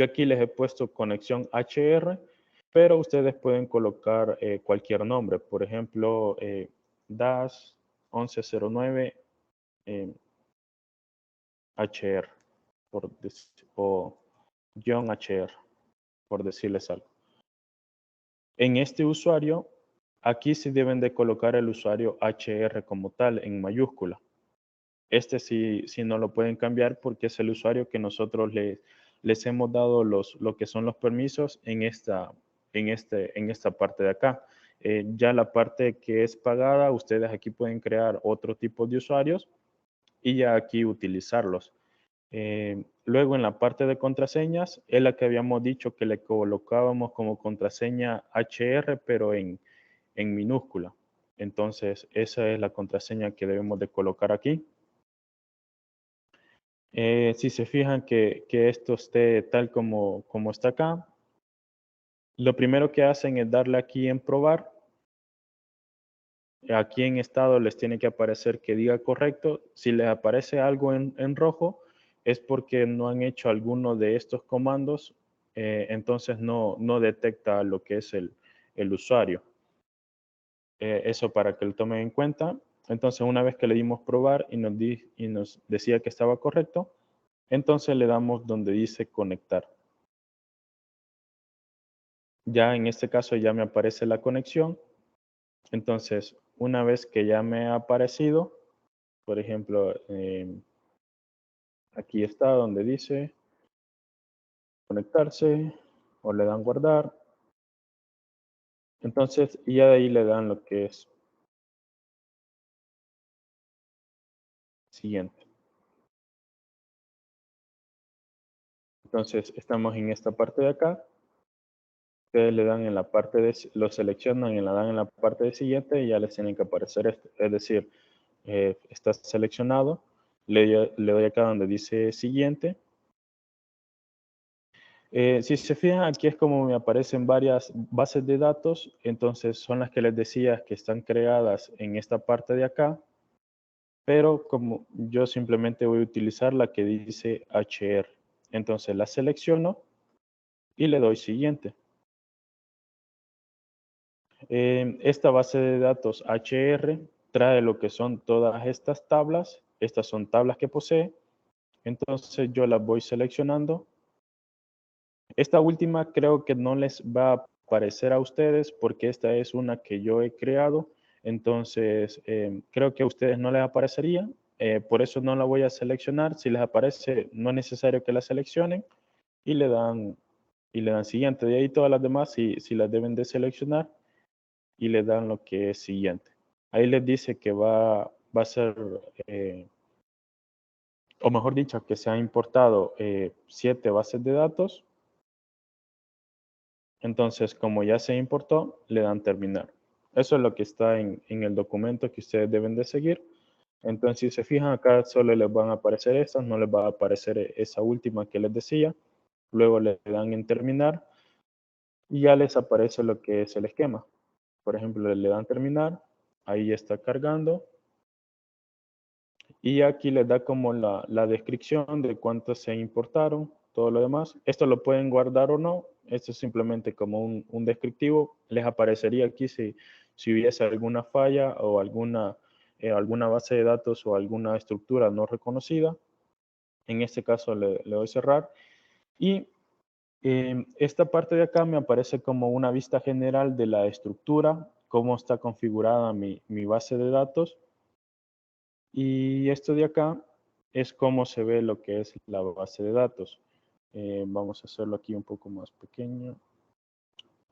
aquí les he puesto conexión HR pero ustedes pueden colocar cualquier nombre. Por ejemplo, DAS 1109 HR o John HR, por decirles algo. En este usuario, aquí sí deben de colocar el usuario HR como tal, en mayúscula. Este sí no lo pueden cambiar porque es el usuario que nosotros les hemos dado lo que son los permisos en esta parte de acá. Ya la parte que es pagada, ustedes aquí pueden crear otro tipo de usuarios y ya aquí utilizarlos. Luego en la parte de contraseñas, es la que habíamos dicho que le colocábamos como contraseña HR, pero en minúscula. Entonces, esa es la contraseña que debemos de colocar aquí. Si se fijan que esto esté tal como está acá, lo primero que hacen es darle aquí en probar. Aquí en estado les tiene que aparecer que diga correcto. Si les aparece algo en rojo, es porque no han hecho alguno de estos comandos, entonces no detecta lo que es el usuario. Eso para que lo tomen en cuenta. Entonces, una vez que le dimos probar y nos decía que estaba correcto, entonces le damos donde dice conectar. Ya en este caso ya me aparece la conexión. Entonces, una vez que ya me ha aparecido, por ejemplo, aquí está donde dice conectarse o le dan guardar. Entonces, ya de ahí le dan lo que es siguiente. Entonces, estamos en esta parte de acá. Ustedes le dan en la parte de, lo seleccionan y le dan en la parte de siguiente y ya les tienen que aparecer esto. Es decir, está seleccionado, le doy acá donde dice siguiente. Si se fijan, aquí es como me aparecen varias bases de datos, entonces son las que les decía que están creadas en esta parte de acá, pero como yo simplemente voy a utilizar la que dice HR. Entonces la selecciono y le doy siguiente. Esta base de datos HR trae lo que son todas estas tablas. Estas son tablas que posee. Entonces yo las voy seleccionando. Esta última creo que no les va a aparecer a ustedes porque esta es una que yo he creado. Entonces creo que a ustedes no les aparecería. Por eso no la voy a seleccionar. Si les aparece, no es necesario que la seleccionen y le dan siguiente. De ahí todas las demás si las deben de seleccionar y le dan lo que es siguiente. Ahí les dice que va a ser, o mejor dicho, que se han importado 7 bases de datos. Entonces, como ya se importó, le dan terminar. Eso es lo que está en el documento que ustedes deben de seguir. Entonces, si se fijan acá, solo les van a aparecer estas, no les va a aparecer esa última que les decía. Luego le dan en terminar y ya les aparece lo que es el esquema. Por ejemplo, le dan terminar, ahí está cargando. Y aquí les da como la descripción de cuántos se importaron, todo lo demás. Esto lo pueden guardar o no. Esto es simplemente como un descriptivo. Les aparecería aquí si hubiese alguna falla o alguna base de datos o alguna estructura no reconocida. En este caso le doy cerrar. Y esta parte de acá me aparece como una vista general de la estructura, cómo está configurada mi base de datos. Y esto de acá es cómo se ve lo que es la base de datos. Vamos a hacerlo aquí un poco más pequeño.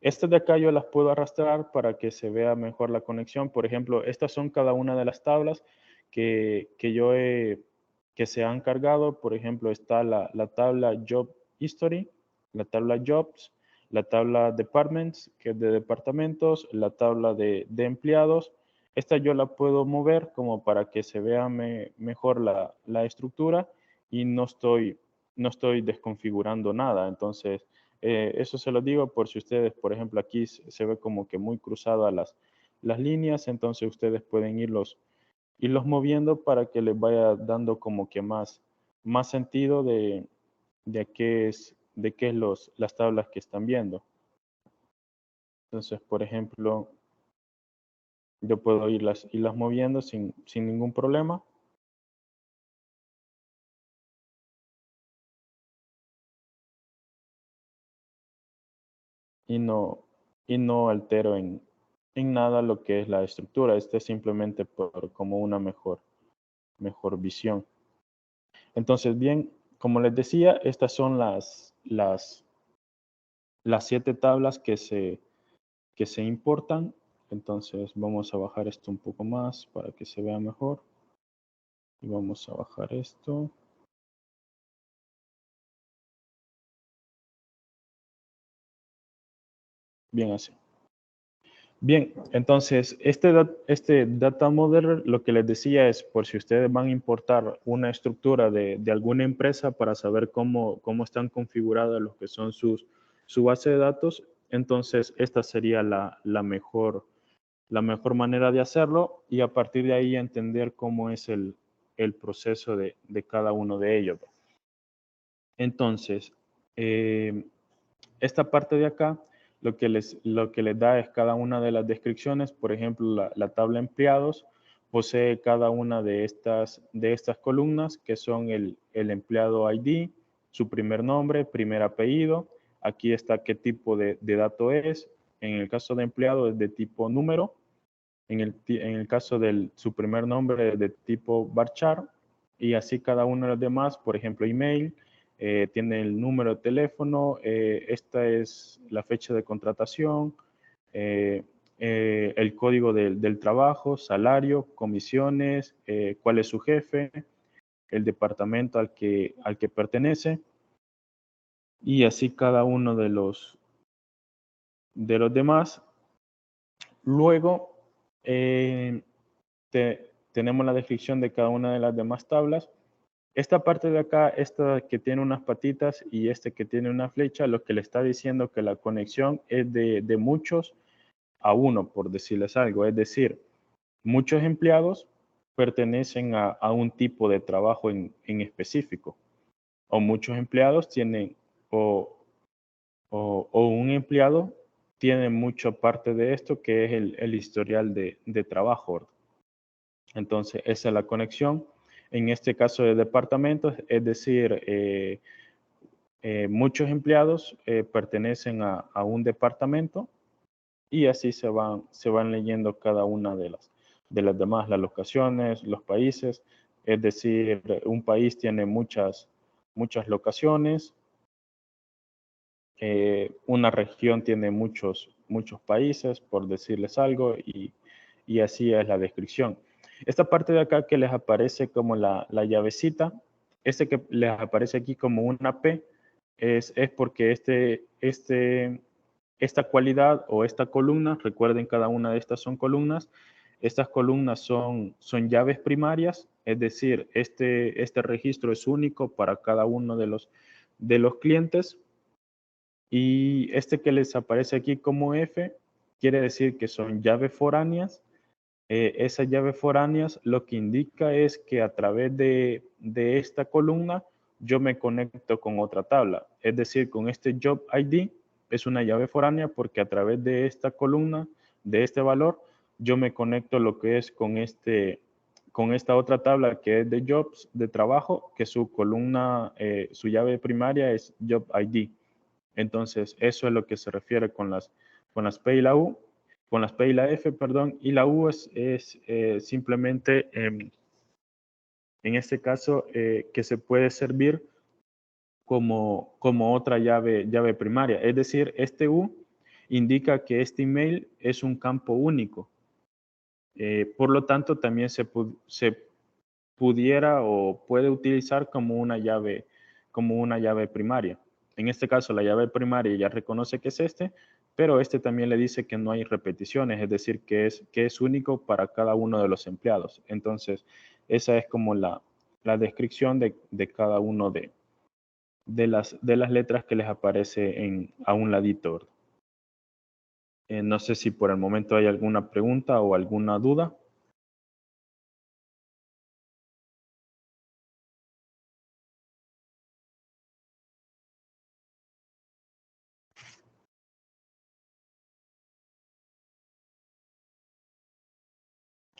Estas de acá yo las puedo arrastrar para que se vea mejor la conexión. Por ejemplo, estas son cada una de las tablas que se han cargado. Por ejemplo, está la tabla Job History, la tabla Jobs, la tabla Departments, que es de departamentos, la tabla de empleados. Esta yo la puedo mover como para que se vea mejor la estructura y no estoy desconfigurando nada. Entonces, eso se lo digo por si ustedes, por ejemplo, aquí se ve como que muy cruzadas las líneas, entonces ustedes pueden irlos moviendo para que les vaya dando como que más sentido de qué es las tablas que están viendo. Entonces, por ejemplo, yo puedo irlas moviendo sin ningún problema. Y no altero en nada lo que es la estructura. Este es simplemente por como una mejor visión. Entonces, bien, como les decía, estas son las 7 tablas que se importan. Entonces, vamos a bajar esto un poco más para que se vea mejor. Y vamos a bajar esto. Bien así. Bien, entonces este data model lo que les decía es por si ustedes van a importar una estructura de alguna empresa para saber cómo están configuradas lo que son su base de datos, entonces esta sería la mejor manera de hacerlo y a partir de ahí entender cómo es el proceso de cada uno de ellos. Entonces, esta parte de acá, lo que les da es cada una de las descripciones. Por ejemplo, la tabla empleados posee cada una de estas columnas que son el empleado ID, su primer nombre, primer apellido. Aquí está qué tipo de dato es. En el caso de empleado es de tipo número. En el caso de su primer nombre es de tipo varchar. Y así cada uno de los demás, por ejemplo, email, tiene el número de teléfono, esta es la fecha de contratación, eh, el código del trabajo, salario, comisiones, cuál es su jefe, el departamento al que pertenece y así cada uno de los demás. Luego tenemos la descripción de cada una de las demás tablas. Esta parte de acá, esta que tiene unas patitas y este que tiene una flecha, lo que le está diciendo que la conexión es de muchos a uno, por decirles algo. Es decir, muchos empleados pertenecen a un tipo de trabajo en específico. O muchos empleados tienen, o un empleado tiene mucha parte de esto que es el historial de trabajo. Entonces, esa es la conexión. En este caso de departamentos, es decir, muchos empleados pertenecen a un departamento y así se van leyendo cada una de las demás, las locaciones, los países. Es decir, un país tiene muchas locaciones, una región tiene muchos países, por decirles algo, y así es la descripción. Esta parte de acá que les aparece como la llavecita, este que les aparece aquí como una P, es porque esta cualidad o esta columna, recuerden cada una de estas son columnas, estas columnas son llaves primarias, es decir, este registro es único para cada uno de los clientes. Y este que les aparece aquí como F quiere decir que son llaves foráneas. Esas llaves foráneas lo que indica es que a través de esta columna yo me conecto con otra tabla. Es decir, con este Job ID es una llave foránea porque a través de esta columna, de este valor, yo me conecto lo que es con esta otra tabla que es de Jobs, de trabajo, que su columna, su llave primaria es Job ID. Entonces, eso es lo que se refiere con las P y la U, con las P y la F, perdón, y la U es simplemente, en este caso, que se puede servir como otra llave primaria. Es decir, este U indica que este email es un campo único. Por lo tanto, también se pudiera o puede utilizar como una llave primaria. En este caso, la llave primaria ya reconoce que es pero este también le dice que no hay repeticiones, es decir, que es único para cada uno de los empleados. Entonces, esa es como la descripción de cada uno de las letras que les aparece a un ladito. No sé si por el momento hay alguna pregunta o alguna duda.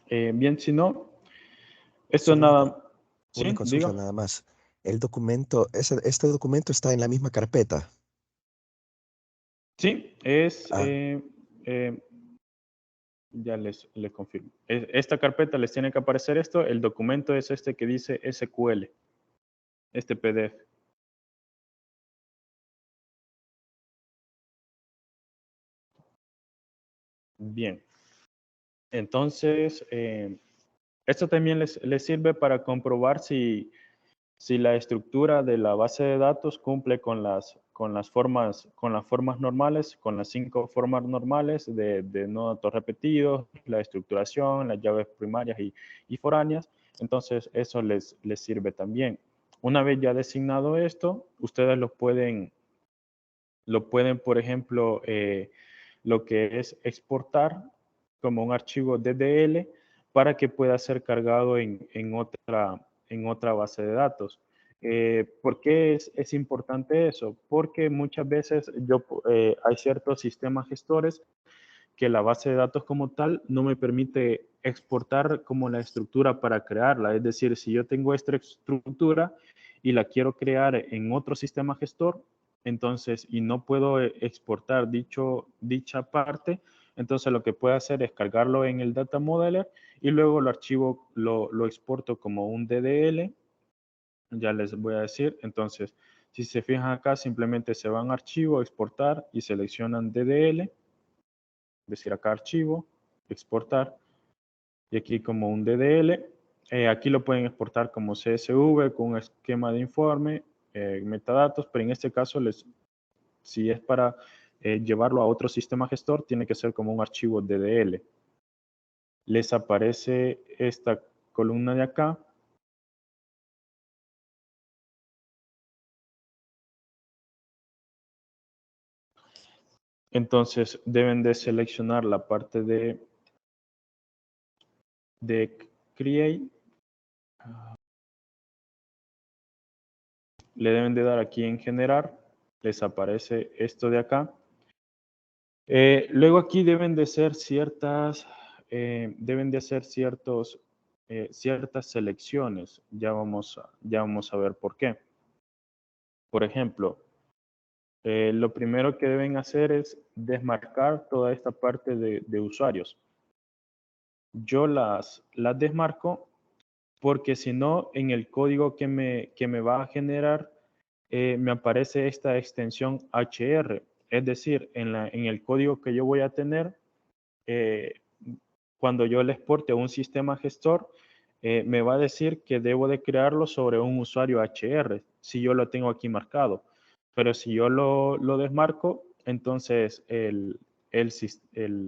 Bien, si no, esto Solo nada, una sí, consulta diga. nada más. El documento, este documento está en la misma carpeta. Sí, es, Ah, eh, ya les confirmo. Esta carpeta les tiene que aparecer esto, el documento es este que dice SQL, este PDF. Bien, entonces, esto también les sirve para comprobar si la estructura de la base de datos cumple con las formas normales, con las 5 formas normales de no datos repetidos, la estructuración, las llaves primarias y foráneas. Entonces, eso les sirve también. Una vez ya designado esto, ustedes lo pueden, por ejemplo, lo que es exportar como un archivo DDL para que pueda ser cargado en otra base de datos. ¿Por qué es importante eso? Porque muchas veces hay ciertos sistemas gestores que la base de datos como tal no me permite exportar como la estructura para crearla. Es decir, si yo tengo esta estructura y la quiero crear en otro sistema gestor, entonces, y no puedo exportar dicha parte, entonces lo que puedo hacer es cargarlo en el Data Modeler y luego el archivo lo exporto como un DDL. Ya les voy a decir. Entonces, si se fijan acá, simplemente se van a archivo, exportar y seleccionan DDL. Decir acá archivo, exportar, y aquí como un DDL. Aquí lo pueden exportar como CSV con un esquema de informe, metadatos, pero en este caso, si es para llevarlo a otro sistema gestor, tiene que ser como un archivo DDL. Les aparece esta columna de acá. Entonces deben de seleccionar la parte de Create. Le deben de dar aquí en generar. Les aparece esto de acá. Luego aquí deben de ser ciertas selecciones. Ya vamos a ver por qué. Por ejemplo, lo primero que deben hacer es desmarcar toda esta parte de usuarios. Yo las desmarco porque si no, en el código que me va a generar, me aparece esta extensión HR. Es decir, en el código que yo voy a tener, eh, cuando yo le exporte a un sistema gestor, me va a decir que debo de crearlo sobre un usuario HR, si yo lo tengo aquí marcado. Pero si yo lo desmarco, entonces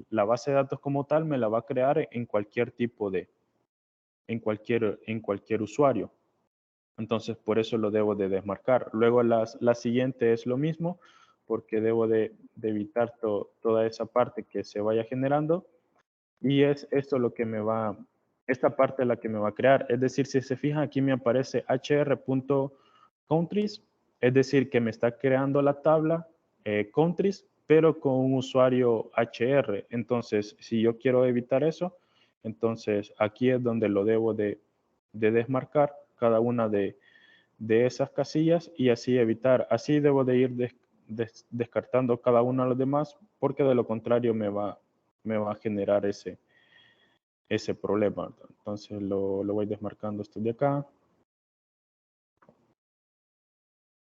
la base de datos como tal me la va a crear en cualquier tipo en cualquier usuario. Entonces, por eso lo debo de desmarcar. Luego la siguiente es lo mismo, porque debo de evitar toda esa parte que se vaya generando. Y es esto lo que esta parte es la que me va a crear. Es decir, si se fijan, aquí me aparece hr.countries, es decir, que me está creando la tabla countries, pero con un usuario HR. Entonces, si yo quiero evitar eso, entonces aquí es donde lo debo de desmarcar cada una de esas casillas y así evitar. Así debo de ir descartando cada una de las demás, porque de lo contrario me va a generar ese problema. Entonces lo voy desmarcando esto de acá.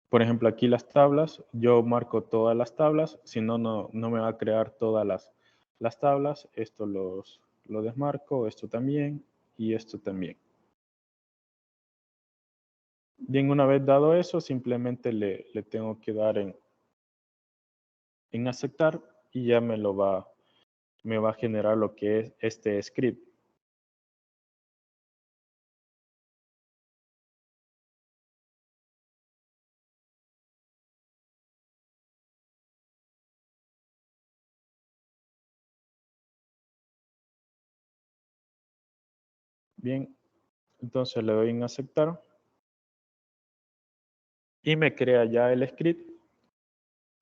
Por ejemplo, aquí las tablas, yo marco todas las tablas, si no, no me va a crear todas las tablas. Esto lo desmarco, esto también y esto también. Bien, una vez dado eso, simplemente le tengo que dar en aceptar y ya me va a generar lo que es este script. Bien, entonces le doy en aceptar y me crea ya el script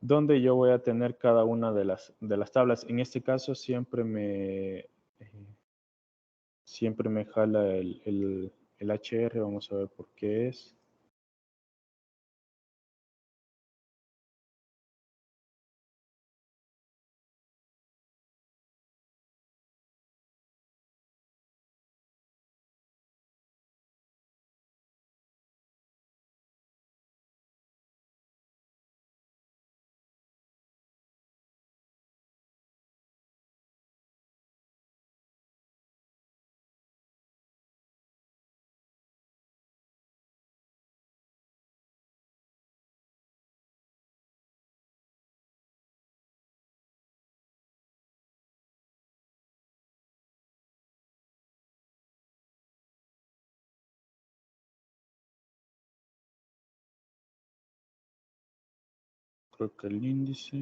donde yo voy a tener cada una de las tablas. En este caso siempre siempre me jala el HR. Vamos a ver por qué es. Creo que el índice.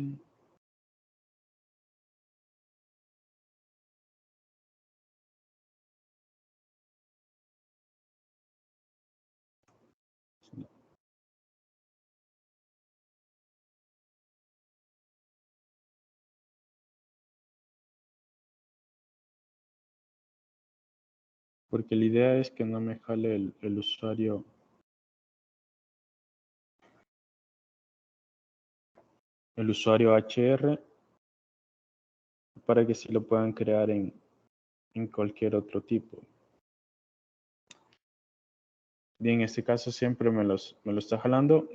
Porque la idea es que no me jale el usuario. El usuario HR para que sí lo puedan crear en cualquier otro tipo. Bien, en este caso siempre me lo está jalando.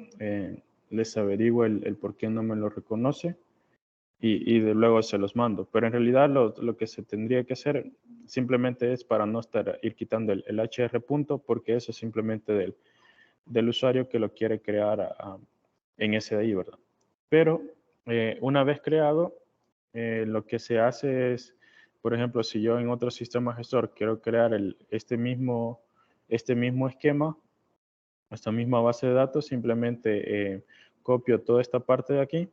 Les averiguo el por qué no me lo reconoce y de luego se los mando. Pero en realidad lo que se tendría que hacer simplemente es para no ir quitando el HR punto, porque eso es simplemente del usuario que lo quiere crear en ese de ahí, ¿verdad? Pero una vez creado, lo que se hace es, por ejemplo, si yo en otro sistema gestor quiero crear este mismo esquema, esta misma base de datos, simplemente copio toda esta parte de aquí.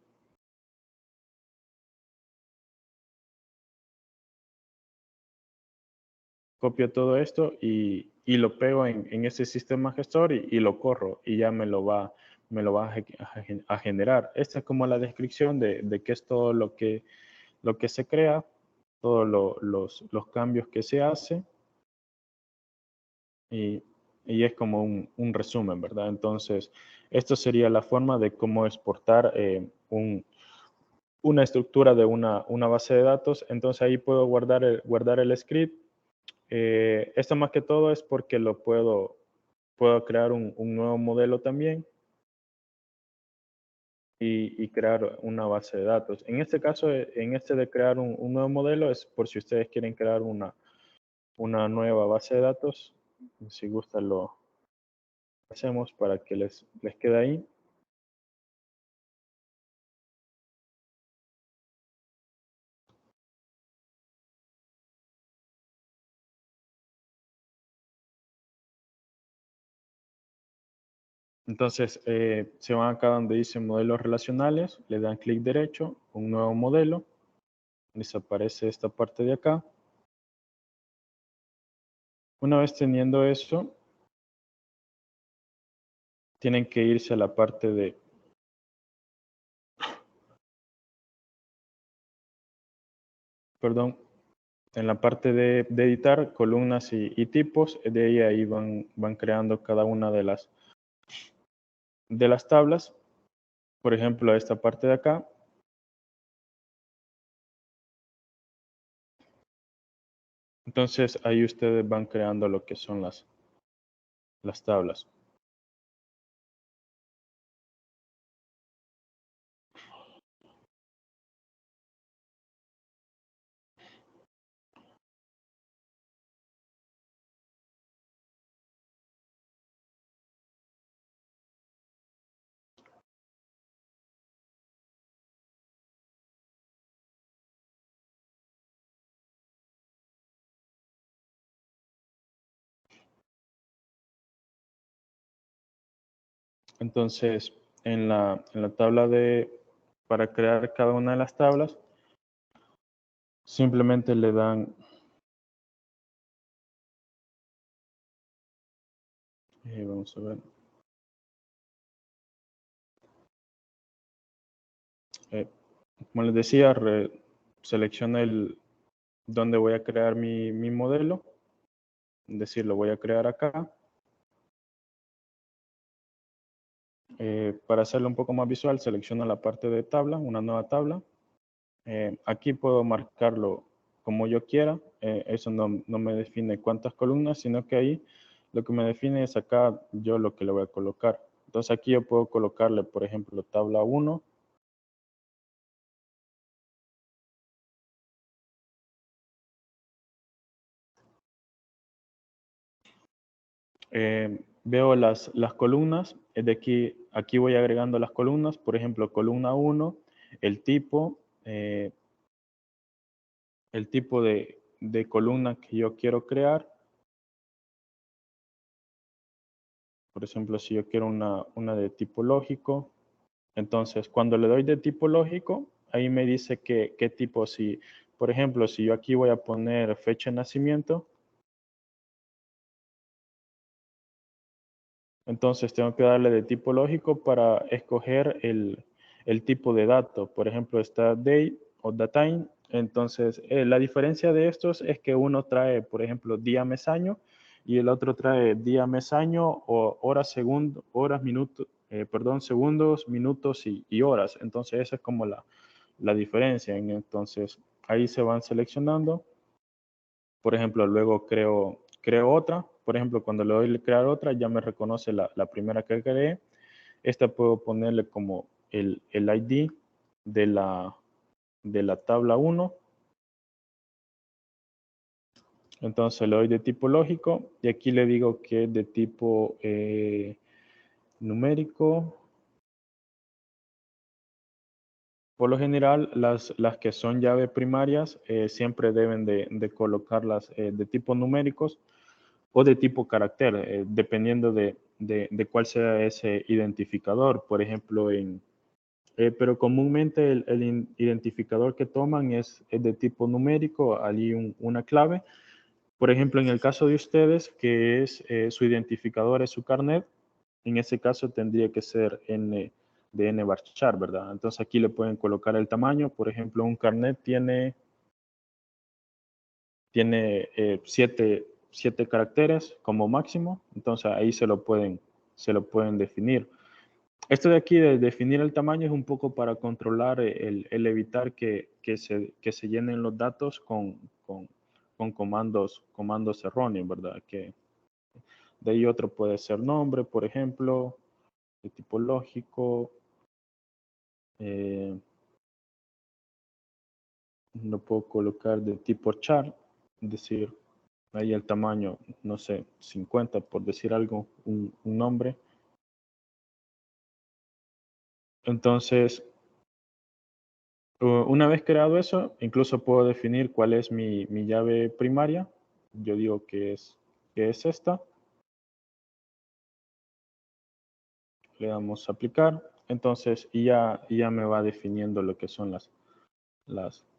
Copio todo esto y lo pego en ese sistema gestor y lo corro y ya me lo va a generar. Esta es como la descripción de qué es todo lo que se crea, todos los cambios que se hace y es como un resumen, ¿verdad? Entonces, esto sería la forma de cómo exportar una estructura de una base de datos. Entonces ahí puedo guardar el script. Esto más que todo es porque puedo crear un nuevo modelo también y crear una base de datos. En este caso, en este de crear un nuevo modelo es por si ustedes quieren crear una nueva base de datos. Si gusta lo hacemos para que les quede ahí. Entonces, se van acá donde dice modelos relacionales, le dan clic derecho, un nuevo modelo, desaparece esta parte de acá. Una vez teniendo eso, tienen que irse a la parte de perdón, en la parte de editar columnas y tipos, de ahí van creando cada una de las tablas. Por ejemplo, esta parte de acá. Entonces, ahí ustedes van creando lo que son las tablas. Entonces, en la tabla para crear cada una de las tablas, simplemente le dan, vamos a ver, como les decía, selecciona donde voy a crear mi modelo Es decir, lo voy a crear acá. Para hacerlo un poco más visual, selecciono la parte de tabla, una nueva tabla. Aquí puedo marcarlo como yo quiera. Eso no me define cuántas columnas, sino que ahí lo que me define es acá yo lo que le voy a colocar. Entonces aquí yo puedo colocarle, por ejemplo, tabla 1. Veo las columnas. De aquí voy agregando las columnas. Por ejemplo, columna 1, el tipo de columna que yo quiero crear. Por ejemplo, si yo quiero una de tipo lógico, entonces cuando le doy de tipo lógico, ahí me dice qué tipo, si, por ejemplo, si yo aquí voy a poner fecha de nacimiento, entonces tengo que darle de tipo lógico para escoger el tipo de dato. Por ejemplo, está day o datetime. Entonces, la diferencia de estos es que uno trae, por ejemplo, día, mes, año, y el otro trae día, mes, año, o horas, minutos, segundos, minutos y horas. Entonces, esa es como la diferencia. Entonces, ahí se van seleccionando. Por ejemplo, luego creo otra. Por ejemplo, cuando le doy a crear otra, ya me reconoce la primera que creé. Esta puedo ponerle como el ID de la tabla 1. Entonces le doy de tipo lógico y aquí le digo que es de tipo numérico. Por lo general, las que son llave primarias siempre deben de colocarlas de tipo numéricos o de tipo carácter, dependiendo de cuál sea ese identificador. Por ejemplo, pero comúnmente el identificador que toman es de tipo numérico, allí una clave. Por ejemplo, en el caso de ustedes, que es su identificador es su carnet, en ese caso tendría que ser N de N varchar, ¿verdad? Entonces aquí le pueden colocar el tamaño. Por ejemplo, un carnet tiene 7 caracteres como máximo, entonces ahí se lo pueden definir. Esto de aquí de definir el tamaño es un poco para controlar el evitar que se llenen los datos con comandos erróneos, ¿verdad? Que de ahí otro puede ser nombre, por ejemplo, de tipo lógico. Lo puedo colocar de tipo char, es decir, ahí el tamaño, no sé, 50 por decir algo, un nombre. Entonces, una vez creado eso, incluso puedo definir cuál es mi llave primaria. Yo digo que es esta. Le damos a aplicar. Entonces, ya me va definiendo lo que son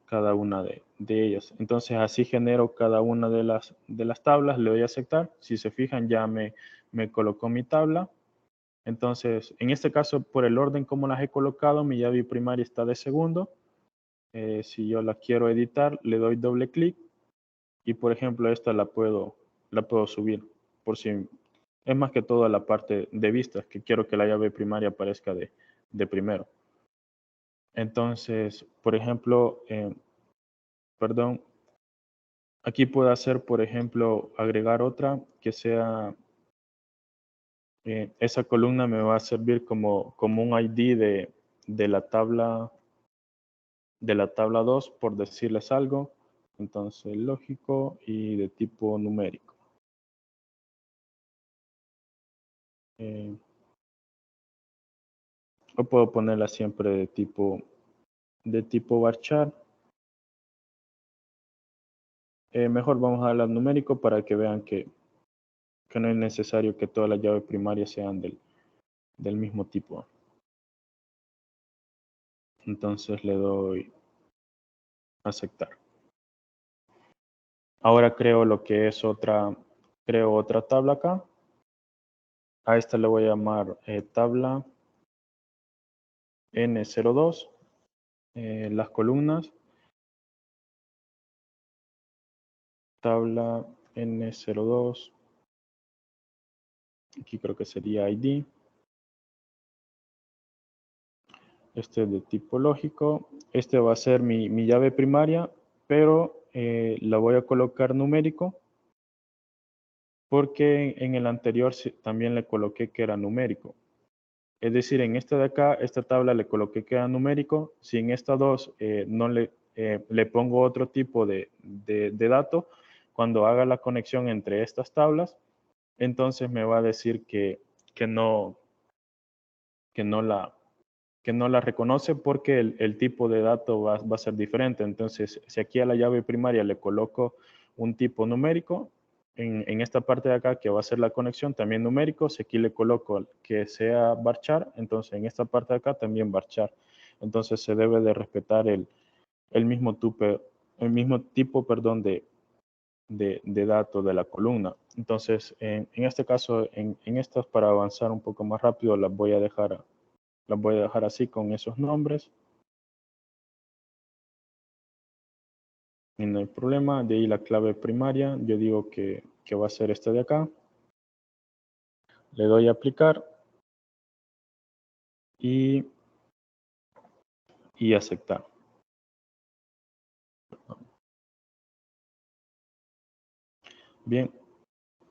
cada una de ellas. Entonces, así genero cada una de las tablas. Le doy a aceptar. Si se fijan, ya me colocó mi tabla. Entonces, en este caso, por el orden como las he colocado, mi llave primaria está de segundo. Si yo la quiero editar, le doy doble clic y, por ejemplo, esta la puedo subir. Por si es más que todo la parte de vistas, que quiero que la llave primaria aparezca de primero. Entonces, por ejemplo, perdón, aquí puedo hacer, por ejemplo, agregar otra que sea, esa columna me va a servir como un ID de la tabla 2, por decirles algo. Entonces, lógico y de tipo numérico. O puedo ponerla siempre de tipo varchar. Mejor vamos a darle al numérico para que vean que no es necesario que todas las llaves primarias sean del mismo tipo. Entonces le doy aceptar. Ahora creo lo que es creo otra tabla acá. A esta le voy a llamar tabla N02. Las columnas. Tabla N02. Aquí creo que sería ID. Este es de tipo lógico. Este va a ser mi llave primaria, pero la voy a colocar numérico porque en el anterior también le coloqué que era numérico. Es decir, en esta de acá, esta tabla le coloqué que era numérico. Si en esta dos no le pongo otro tipo de dato, cuando haga la conexión entre estas tablas, entonces me va a decir que no la reconoce porque el tipo de dato va a ser diferente. Entonces, si aquí a la llave primaria le coloco un tipo numérico, en esta parte de acá que va a ser la conexión también numérico, si aquí le coloco que sea varchar, entonces en esta parte de acá también varchar. Entonces se debe de respetar el mismo tipo, perdón, de datos de la columna. Entonces, en este caso, en estas para avanzar un poco más rápido, las voy a dejar así con esos nombres. Y no hay problema. De ahí la clave primaria, yo digo que va a ser esta de acá. Le doy a aplicar. Y aceptar. Bien.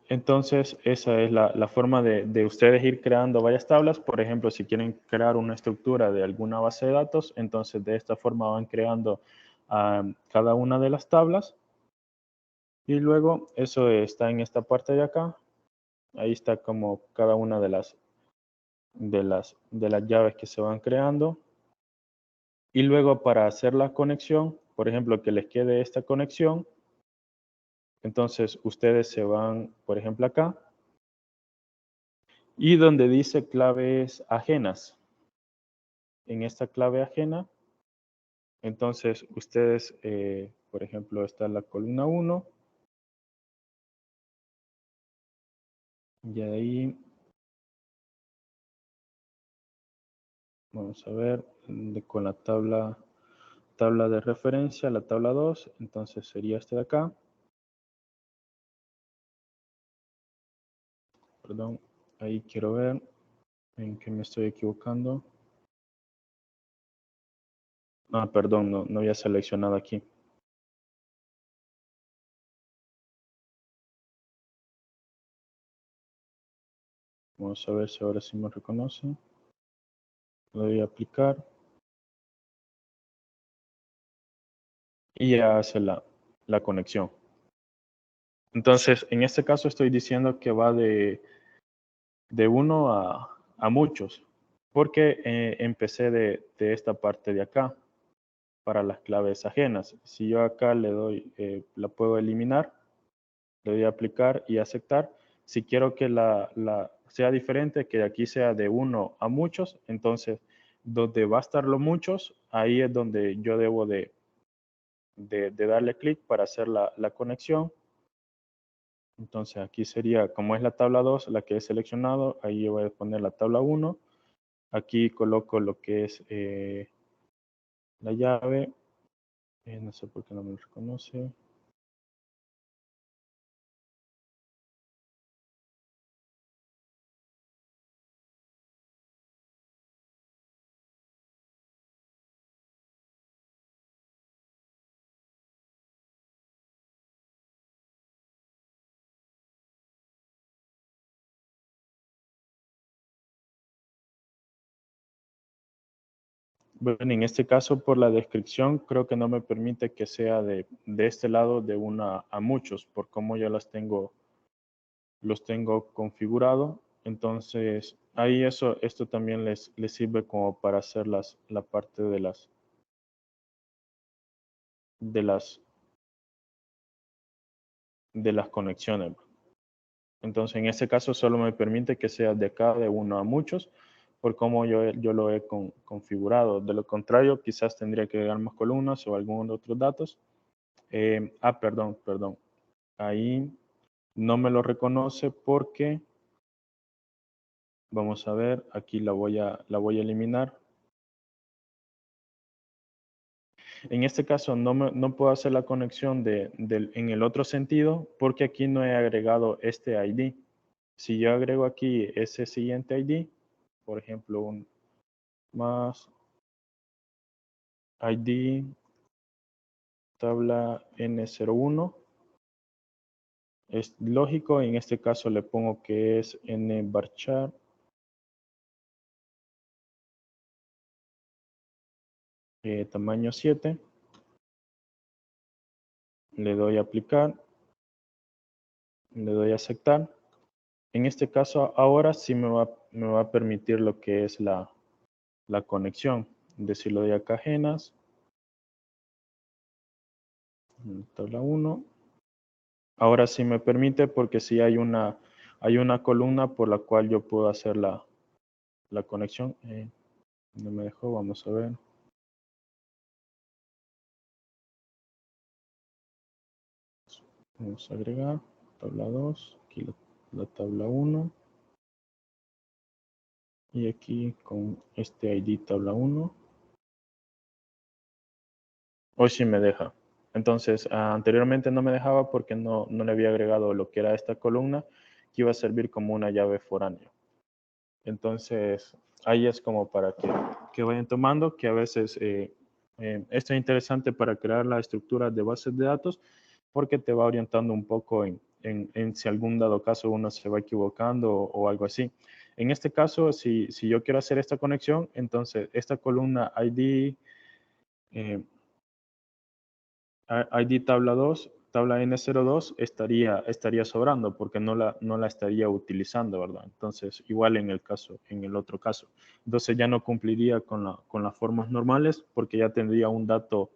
Entonces, esa es la forma de ustedes ir creando varias tablas. Por ejemplo, si quieren crear una estructura de alguna base de datos, entonces de esta forma van creando cada una de las tablas. Y luego eso está en esta parte de acá. Ahí está como cada una de las llaves que se van creando. Y luego para hacer la conexión, por ejemplo, que les quede esta conexión, entonces ustedes se van, por ejemplo, acá. Y donde dice claves ajenas. En esta clave ajena, entonces ustedes, por ejemplo, está la columna 1. Y ahí vamos a ver con la tabla de referencia, la tabla 2, entonces sería este de acá. Perdón, ahí quiero ver en qué me estoy equivocando. Ah, perdón, no había seleccionado aquí. Vamos a ver si ahora sí me reconoce. Le doy a aplicar. Y ya hace la conexión. Entonces, en este caso estoy diciendo que va de uno a muchos, porque empecé de esta parte de acá para las claves ajenas. Si yo acá le doy, la puedo eliminar, le doy a aplicar y aceptar. Si quiero que sea diferente, que aquí sea de uno a muchos, entonces donde va a estar los muchos, ahí es donde yo debo de darle clic para hacer la conexión. Entonces aquí sería, como es la tabla 2, la que he seleccionado, ahí yo voy a poner la tabla 1. Aquí coloco lo que es la llave. No sé por qué no me lo reconoce. Bueno, en este caso, por la descripción, creo que no me permite que sea de este lado de una a muchos, por cómo yo los tengo configurado. Entonces, ahí esto también les sirve como para hacer la parte de las conexiones. Entonces, en este caso, solo me permite que sea de acá de uno a muchos, por cómo yo lo he configurado. De lo contrario, quizás tendría que agregar más columnas o algunos otros datos. Perdón. Ahí no me lo reconoce porque, vamos a ver, aquí la voy a eliminar. En este caso no puedo hacer la conexión en el otro sentido porque aquí no he agregado este ID. Si yo agrego aquí ese siguiente ID, por ejemplo, un más ID tabla N01, es lógico, en este caso le pongo que es nvarchar tamaño 7, le doy a aplicar, le doy a aceptar. En este caso ahora sí me va a permitir lo que es la conexión. Si le doy acá ajenas, tabla 1. Ahora sí me permite porque sí hay una columna por la cual yo puedo hacer la conexión. No me dejó, vamos a ver. Vamos a agregar tabla 2, aquí la tabla 1. Y aquí con este ID tabla 1. Hoy sí me deja. Entonces, anteriormente no me dejaba porque no le había agregado lo que era esta columna que iba a servir como una llave foránea. Entonces, ahí es como para que vayan tomando, que a veces esto es interesante para crear la estructura de bases de datos porque te va orientando un poco en si algún dado caso uno se va equivocando o algo así. En este caso, si yo quiero hacer esta conexión, entonces esta columna ID, ID tabla 2, tabla N02 estaría sobrando porque no la estaría utilizando, ¿verdad? Entonces, igual en el otro caso. Entonces ya no cumpliría con las formas normales porque ya tendría un dato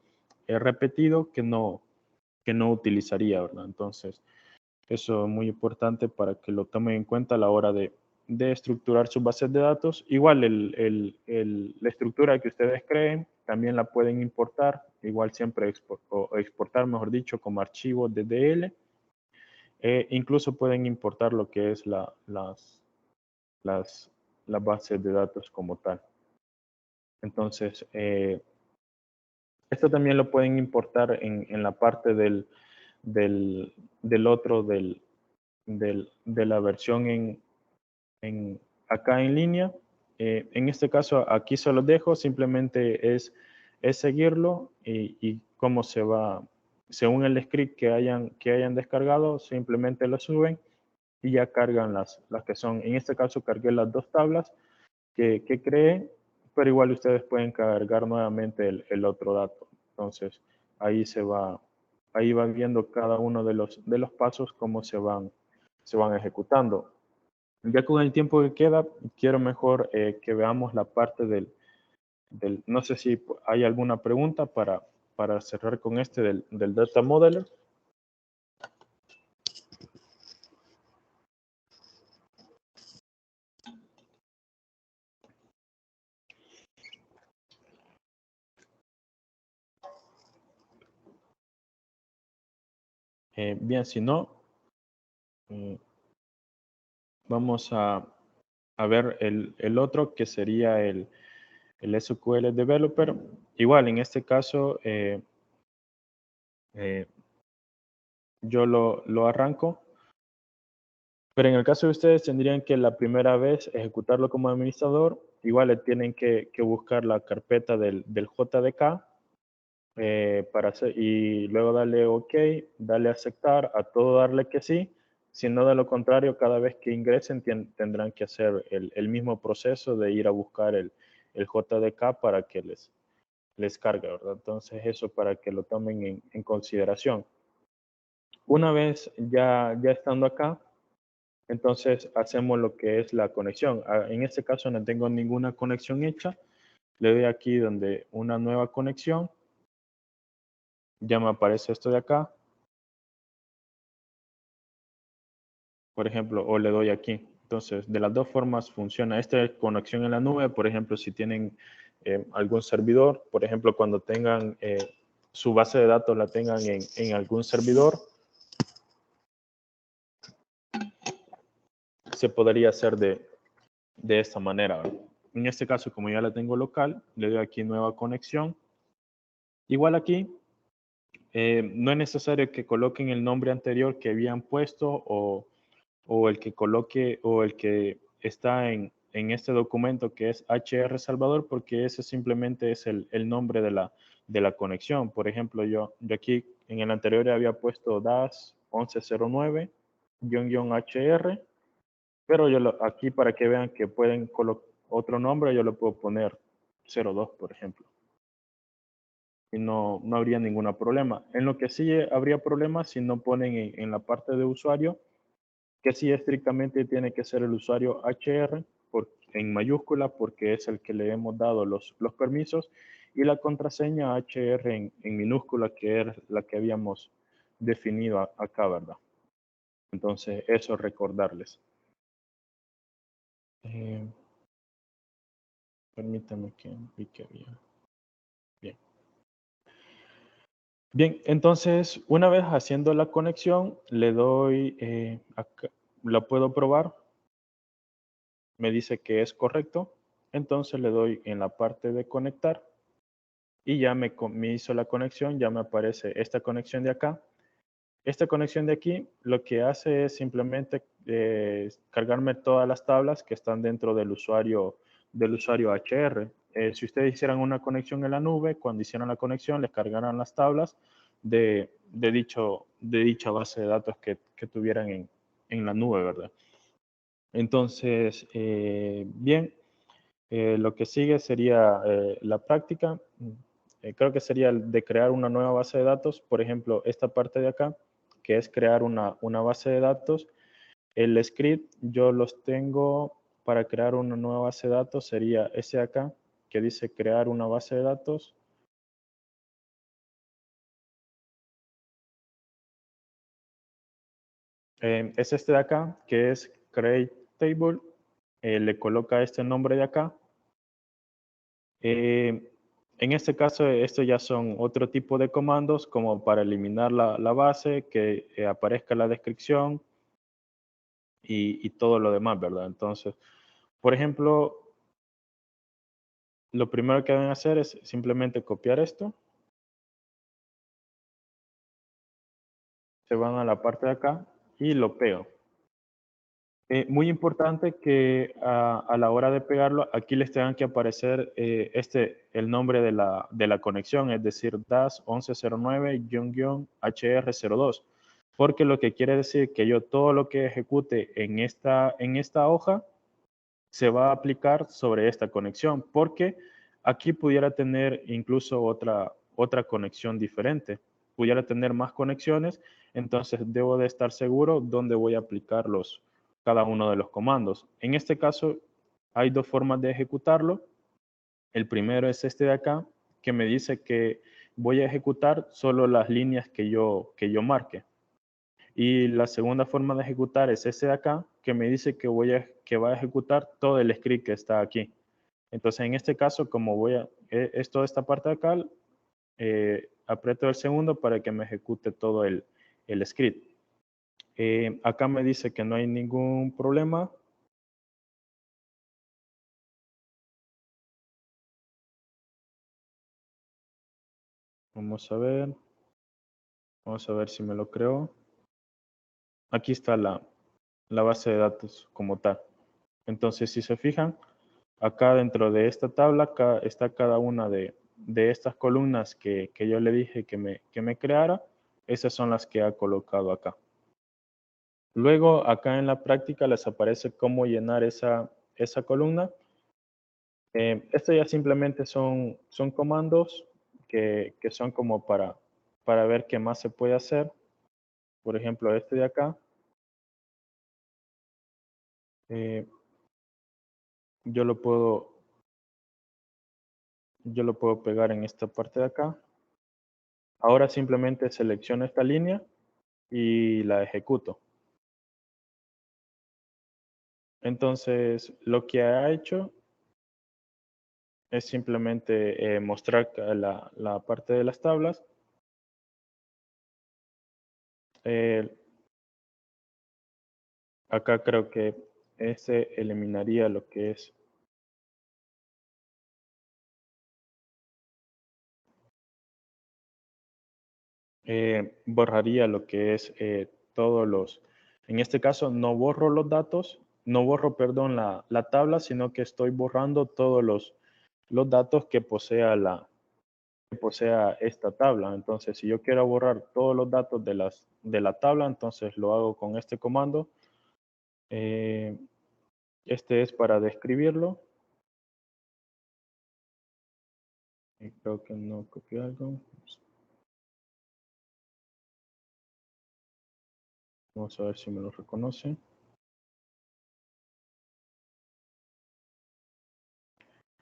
repetido que no utilizaría, ¿verdad? Entonces, eso es muy importante para que lo tomen en cuenta a la hora de estructurar sus bases de datos. Igual la estructura que ustedes creen también la pueden importar, igual siempre exportar, mejor dicho, como archivo DDL. Incluso pueden importar lo que es las bases de datos como tal. Entonces, esto también lo pueden importar en la parte de la versión acá en línea. En este caso, aquí se los dejo, simplemente es seguirlo y cómo se va, según el script que hayan descargado, simplemente lo suben y ya cargan las que son. En este caso, cargué las dos tablas que creé, pero igual ustedes pueden cargar nuevamente el otro dato. Entonces, ahí va viendo cada uno de los pasos cómo se van ejecutando. Ya con el tiempo que queda, quiero mejor que veamos la parte no sé si hay alguna pregunta para cerrar con del Data Modeler. Bien, si no, vamos a ver el otro que sería el SQL Developer. Igual, en este caso, yo lo arranco. Pero en el caso de ustedes tendrían que la primera vez ejecutarlo como administrador. Igual le tienen que buscar la carpeta del JDK y luego darle OK, darle a aceptar, a todo darle que sí. Si no, de lo contrario, cada vez que ingresen tendrán que hacer el mismo proceso de ir a buscar el JDK para que les cargue, ¿verdad? Entonces eso para que lo tomen en consideración. Una vez ya estando acá, entonces hacemos lo que es la conexión. En este caso no tengo ninguna conexión hecha. Le doy aquí donde una nueva conexión. Ya me aparece esto de acá. Por ejemplo, o le doy aquí. Entonces, de las dos formas funciona. Esta es conexión en la nube. Por ejemplo, si tienen algún servidor, por ejemplo, cuando tengan su base de datos la tengan en algún servidor, se podría hacer de esta manera, ¿verdad? En este caso, como ya la tengo local, le doy aquí nueva conexión Igual aquí, no es necesario que coloquen el nombre anterior que habían puesto o el que coloque o el que está en este documento que es HR Salvador, porque ese simplemente es el nombre de la conexión. Por ejemplo, yo aquí en el anterior había puesto DAS 1109-HR, pero aquí para que vean que pueden colocar otro nombre, yo le puedo poner 02, por ejemplo. Y no habría ningún problema. En lo que sí habría problema si no ponen en la parte de usuario, que sí estrictamente tiene que ser el usuario HR en mayúscula porque es el que le hemos dado los permisos, y la contraseña HR en minúscula, que es la que habíamos definido acá, ¿verdad? Entonces, eso recordarles. Eh, permítame que vi que había. Bien. Bien, entonces, una vez haciendo la conexión, le doy, acá, la puedo probar. Me dice que es correcto. Entonces le doy en la parte de conectar y ya me hizo la conexión, ya me aparece esta conexión de acá. Esta conexión de aquí lo que hace es simplemente cargarme todas las tablas que están dentro del usuario HR. Si ustedes hicieran una conexión en la nube, cuando hicieran la conexión les cargarán las tablas de dicha base de datos que tuvieran en la nube, ¿verdad? Entonces, bien, lo que sigue sería la práctica. Creo que sería el de crear una nueva base de datos. Por ejemplo, esta parte de acá, que es crear una base de datos. El script yo los tengo para crear una nueva base de datos. Sería ese de acá, que dice crear una base de datos. Es este de acá, que es create table. Le coloca este nombre de acá. En este caso, estos ya son otro tipo de comandos, como para eliminar la base, que aparezca la descripción y todo lo demás, ¿verdad? Entonces, por ejemplo, lo primero que deben hacer es simplemente copiar esto. Se van a la parte de acá y lo pego. Muy importante que a la hora de pegarlo, aquí les tengan que aparecer el nombre de la conexión, es decir, DAS 1109-HR02, porque lo que quiere decir que yo todo lo que ejecute en esta hoja se va a aplicar sobre esta conexión, porque aquí pudiera tener incluso otra conexión diferente, pudiera tener más conexiones, entonces debo de estar seguro dónde voy a aplicar cada uno de los comandos. En este caso, hay dos formas de ejecutarlo. El primero es este de acá, que me dice que voy a ejecutar solo las líneas que yo marque. Y la segunda forma de ejecutar es este de acá, que me dice que va a ejecutar todo el script que está aquí. Entonces, en este caso, como es toda esta parte de acá, aprieto el segundo para que me ejecute todo el script. Acá me dice que no hay ningún problema. Vamos a ver. Vamos a ver si me lo creo. Aquí está la base de datos como tal. Entonces, si se fijan, acá dentro de esta tabla acá está cada una de estas columnas que yo le dije que me creara. Esas son las que ha colocado acá. Luego, acá en la práctica les aparece cómo llenar esa columna. Esto ya simplemente son comandos que son como para ver qué más se puede hacer. Por ejemplo, este de acá. Eh, yo lo puedo pegar en esta parte de acá. Ahora simplemente selecciono esta línea y la ejecuto. Entonces, lo que ha hecho es simplemente mostrar la parte de las tablas. Acá creo que ese eliminaría lo que es borraría lo que es todos los, en este caso no borro los datos, no borro, perdón, la tabla, sino que estoy borrando todos los datos que posea esta tabla. Entonces, si yo quiero borrar todos los datos de la tabla, entonces lo hago con este comando. Este es para describirlo. Y creo que no copié algo. Vamos a ver si me lo reconoce.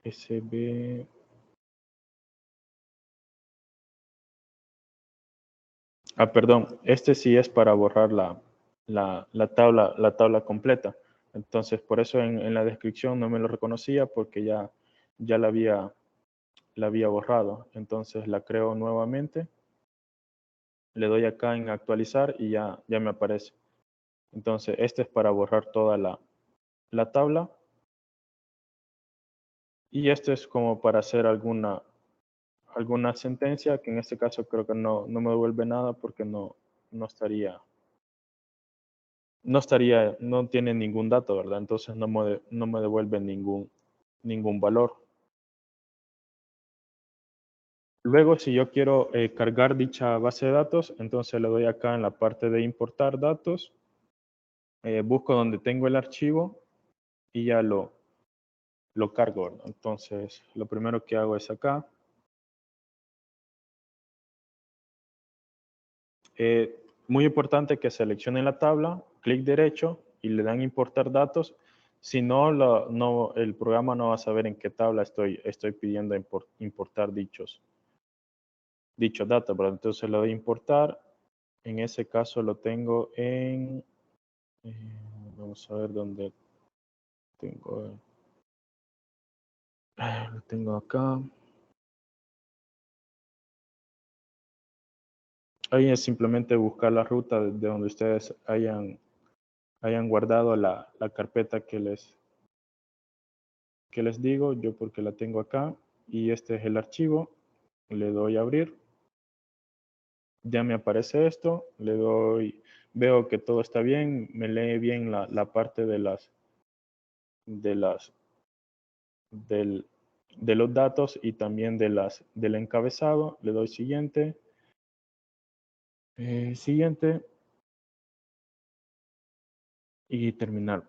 SB. Perdón, este sí es para borrar la tabla completa. Entonces, por eso en la descripción no me lo reconocía porque ya la había borrado. Entonces la creo nuevamente. Le doy acá en actualizar y ya me aparece. Entonces, este es para borrar toda la tabla. Y este es como para hacer alguna sentencia, que en este caso creo que no me devuelve nada porque no tiene ningún dato, ¿verdad? Entonces no me devuelve ningún valor. Luego, si yo quiero cargar dicha base de datos, entonces le doy acá en la parte de importar datos, busco donde tengo el archivo y ya lo cargo, ¿verdad? Entonces, lo primero que hago es acá. Muy importante que seleccionen la tabla, clic derecho y le dan importar datos. Si no, el programa no va a saber en qué tabla estoy pidiendo importar dichos datos, ¿verdad? Entonces le doy importar. En ese caso lo tengo en, vamos a ver dónde tengo, lo tengo acá. Ahí es simplemente buscar la ruta de donde ustedes hayan guardado la carpeta que les digo, yo porque la tengo acá, y este es el archivo, le doy a abrir, ya me aparece esto, veo que todo está bien, me lee bien la parte de los datos y también del encabezado, le doy siguiente, siguiente, y terminar.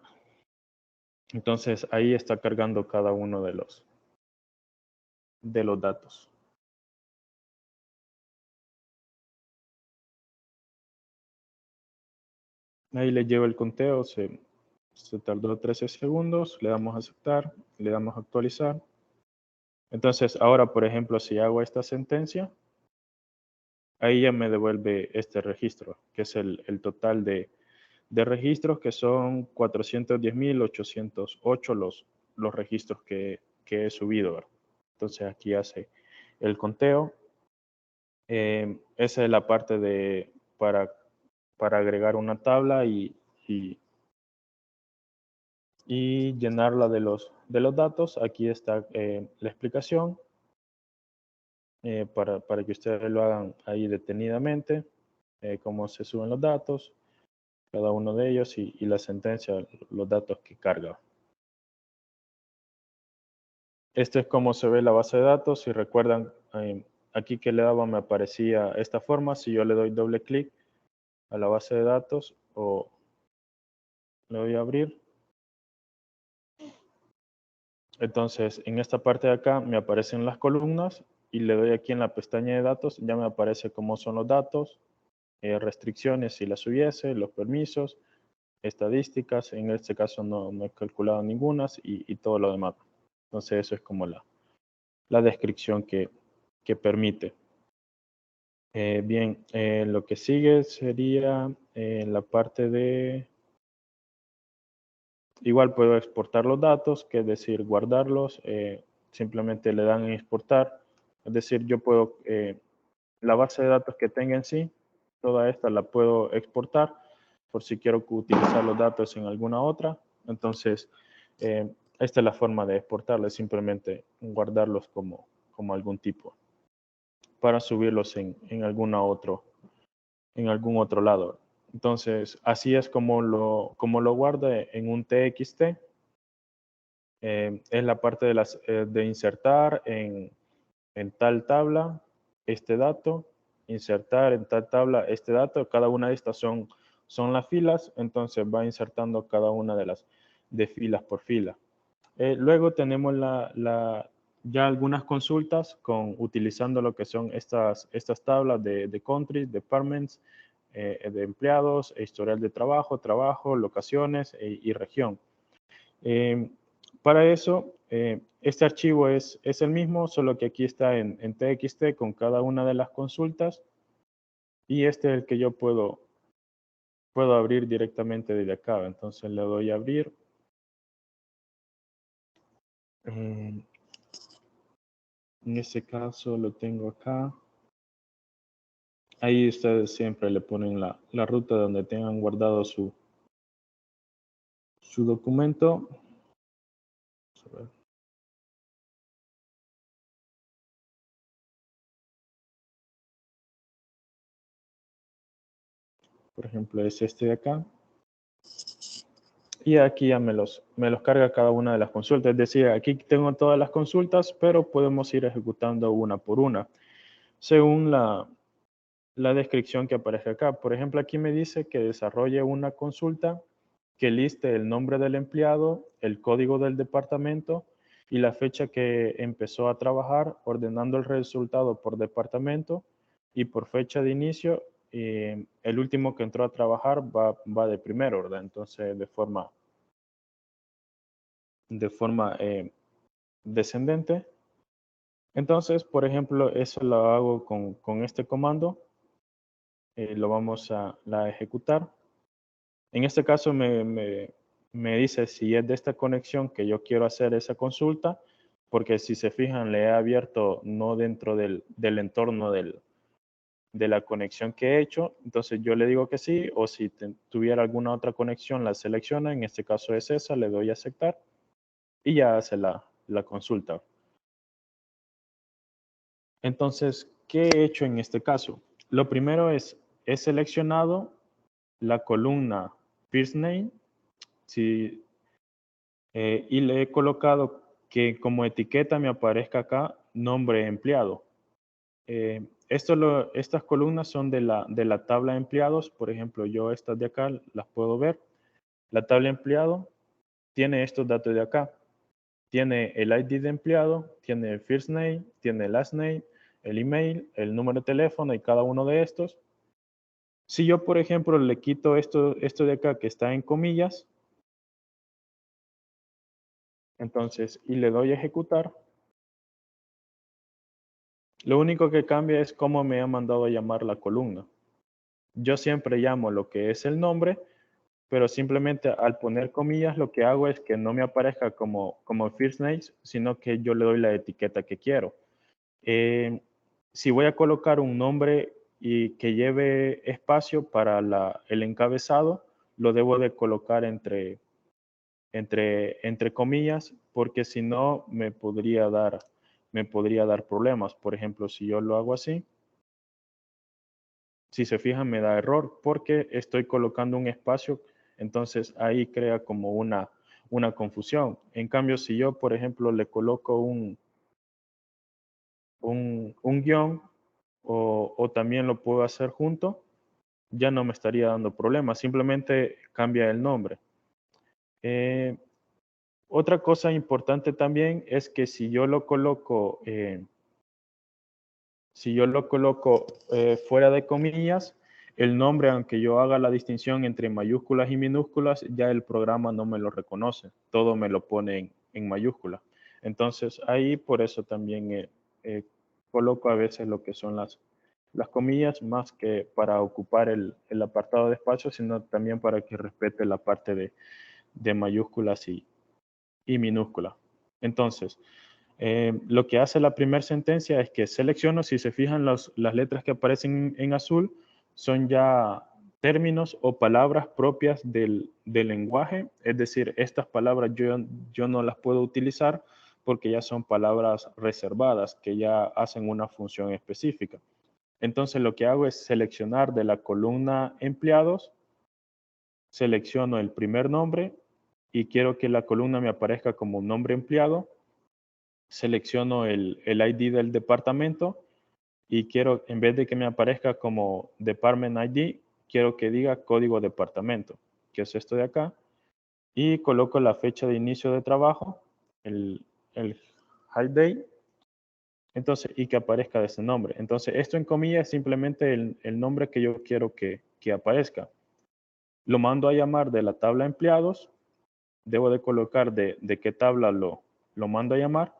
Entonces ahí está cargando cada uno de los datos. Ahí le llevo el conteo, se tardó 13 segundos, le damos a aceptar, le damos a actualizar. Entonces ahora, por ejemplo, si hago esta sentencia, ahí ya me devuelve este registro, que es el total de registros, que son 410.808 los registros que he subido, ¿verdad? Entonces aquí hace el conteo. Esa es la parte para agregar una tabla y llenarla de los datos. Aquí está la explicación para que ustedes lo hagan ahí detenidamente, cómo se suben los datos, cada uno de ellos y la sentencia, los datos que carga. Este es cómo se ve la base de datos. Si recuerdan, aquí que le daba me aparecía esta forma. Si yo le doy doble clic a la base de datos o le doy a abrir, entonces en esta parte de acá me aparecen las columnas y le doy aquí en la pestaña de datos, ya me aparece cómo son los datos, restricciones si las hubiese, los permisos, estadísticas, en este caso no he calculado ninguna y todo lo demás. Entonces eso es como la descripción que permite. Bien, lo que sigue sería la parte de... Igual puedo exportar los datos, que es decir, guardarlos. Simplemente le dan en exportar. Es decir, yo puedo, la base de datos que tenga en sí, toda esta la puedo exportar por si quiero utilizar los datos en alguna otra. Entonces, esta es la forma de exportarles, simplemente guardarlos como algún tipo para subirlos en algún otro en algún otro lado. Entonces, así es como lo guardo en un TXT. Es la parte de insertar en tal tabla este dato, insertar en tal tabla este dato. Cada una de estas son las filas, entonces va insertando cada una de filas por fila. Luego tenemos ya algunas consultas utilizando lo que son estas tablas de countries, departments, de empleados, historial de trabajo, locaciones y región. Para eso, este archivo es el mismo, solo que aquí está en TXT con cada una de las consultas, y este es el que yo puedo abrir directamente desde acá. Entonces le doy a abrir. En este caso lo tengo acá. Ahí ustedes siempre le ponen la ruta donde tengan guardado su documento. Vamos a ver. Por ejemplo, es este de acá. Y aquí ya me los carga cada una de las consultas. Es decir, aquí tengo todas las consultas, pero podemos ir ejecutando una por una, según la descripción que aparece acá. Por ejemplo, aquí me dice que desarrolle una consulta que liste el nombre del empleado, el código del departamento y la fecha que empezó a trabajar, ordenando el resultado por departamento y por fecha de inicio. El último que entró a trabajar va de primer orden, entonces de forma descendente. Entonces, por ejemplo, eso lo hago con este comando. Lo vamos a ejecutar. En este caso me dice si es de esta conexión que yo quiero hacer esa consulta, porque si se fijan, le he abierto no dentro del entorno de la conexión que he hecho. Entonces yo le digo que sí, o si tuviera alguna otra conexión, la selecciona. En este caso es esa, le doy a aceptar y ya hace la consulta. Entonces, ¿qué he hecho en este caso? Lo primero es, he seleccionado la columna First Name y le he colocado que como etiqueta me aparezca acá nombre empleado. Estas columnas son de la tabla de empleados. Por ejemplo, yo estas de acá las puedo ver. La tabla de empleado tiene estos datos de acá. Tiene el ID de empleado, tiene el first name, tiene el last name, el email, el número de teléfono y cada uno de estos. Si yo, por ejemplo, le quito esto de acá que está en comillas, entonces, y le doy a ejecutar, lo único que cambia es cómo me ha mandado a llamar la columna. Yo siempre llamo lo que es el nombre, pero simplemente al poner comillas lo que hago es que no me aparezca como first name, sino que yo le doy la etiqueta que quiero. Si voy a colocar un nombre y que lleve espacio para el encabezado, lo debo de colocar entre comillas, porque si no me podría dar problemas. Por ejemplo, si yo lo hago así, si se fijan me da error porque estoy colocando un espacio, entonces ahí crea como una confusión. En cambio, si yo, por ejemplo, le coloco un guión o también lo puedo hacer junto, ya no me estaría dando problemas, simplemente cambia el nombre. Otra cosa importante también es que si yo lo coloco fuera de comillas, el nombre, aunque yo haga la distinción entre mayúsculas y minúsculas, ya el programa no me lo reconoce, todo me lo pone en mayúscula. Entonces ahí por eso también coloco a veces lo que son las comillas, más que para ocupar el apartado de espacio, sino también para que respete la parte de mayúsculas y minúsculas. Entonces, lo que hace la primera sentencia es que selecciono, si se fijan las letras que aparecen en azul, son ya términos o palabras propias del lenguaje, es decir, estas palabras yo no las puedo utilizar porque ya son palabras reservadas que ya hacen una función específica. Entonces lo que hago es seleccionar de la columna empleados, selecciono el primer nombre y quiero que la columna me aparezca como nombre empleado, selecciono el ID del departamento y quiero, en vez de que me aparezca como Department ID, quiero que diga código departamento, que es esto de acá, y coloco la fecha de inicio de trabajo, el high day, entonces, y que aparezca de ese nombre. Entonces, esto en comillas es simplemente el nombre que yo quiero que aparezca. Lo mando a llamar de la tabla empleados, debo de colocar de qué tabla lo mando a llamar,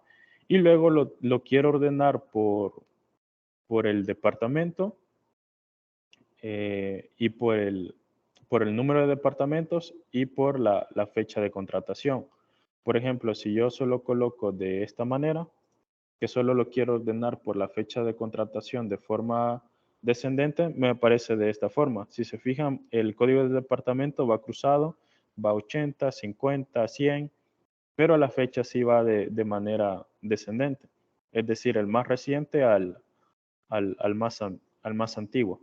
y luego lo quiero ordenar por el departamento y por el número de departamentos y por la fecha de contratación. Por ejemplo, si yo solo coloco de esta manera, que solo lo quiero ordenar por la fecha de contratación de forma descendente, me aparece de esta forma. Si se fijan, el código del departamento va cruzado, va 80, 50, 100, pero la fecha sí va de manera descendente. Es decir, el más reciente al más antiguo.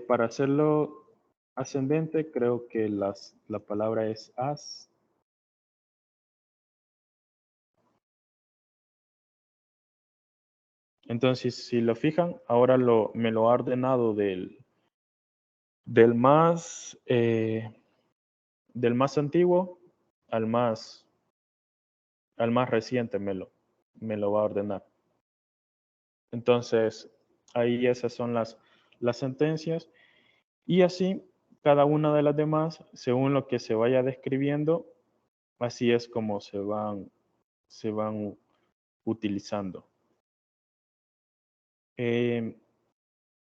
Para hacerlo ascendente, creo que la palabra es as. Entonces, si lo fijan, ahora me lo ha ordenado del más antiguo al más reciente me lo va a ordenar. Entonces, ahí esas son las sentencias. Y así, cada una de las demás, según lo que se vaya describiendo, así es como se van utilizando.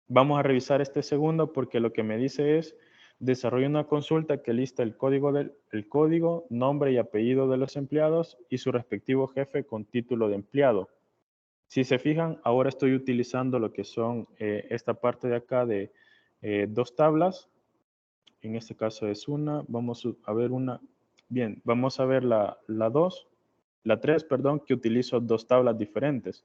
Vamos a revisar este segundo porque lo que me dice es desarrolla una consulta que lista el código, nombre y apellido de los empleados y su respectivo jefe con título de empleado. Si se fijan, ahora estoy utilizando lo que son esta parte de acá de dos tablas. En este caso es una. Vamos a ver una. Bien, vamos a ver la 3, perdón, que utilizo dos tablas diferentes.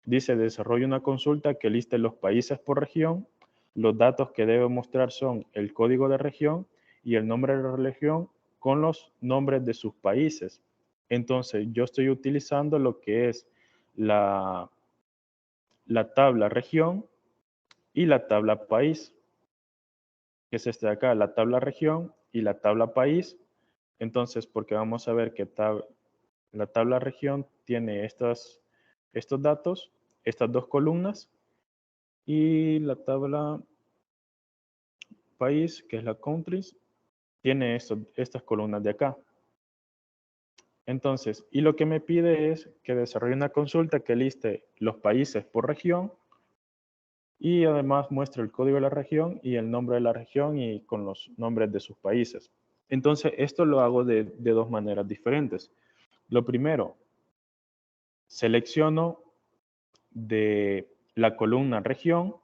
Dice, desarrolla una consulta que liste los países por región. Los datos que debe mostrar son el código de región y el nombre de la región con los nombres de sus países. Entonces, yo estoy utilizando lo que es la tabla región y la tabla país, que es este de acá, la tabla región y la tabla país. Entonces, porque vamos a ver que la tabla región tiene estos datos, estas dos columnas, y la tabla país, que es la countries, tiene estas columnas de acá. Entonces, y lo que me pide es que desarrolle una consulta que liste los países por región y además muestre el código de la región y el nombre de la región y con los nombres de sus países. Entonces, esto lo hago de dos maneras diferentes. Lo primero, selecciono de la columna región,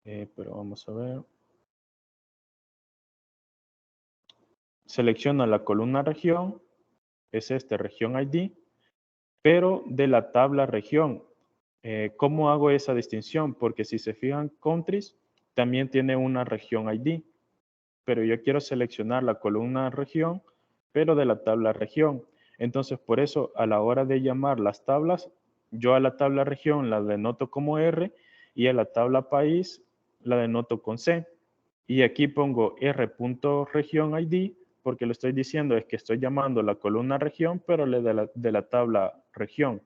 pero vamos a ver. Selecciono la columna región, es región ID, pero de la tabla región. ¿Cómo hago esa distinción? Porque si se fijan, countries también tiene una región ID, pero yo quiero seleccionar la columna región, pero de la tabla región. Entonces, por eso, a la hora de llamar las tablas, yo a la tabla región la denoto como R y a la tabla país la denoto con C. Y aquí pongo R.región ID porque lo estoy diciendo es que estoy llamando la columna región, pero de la tabla región.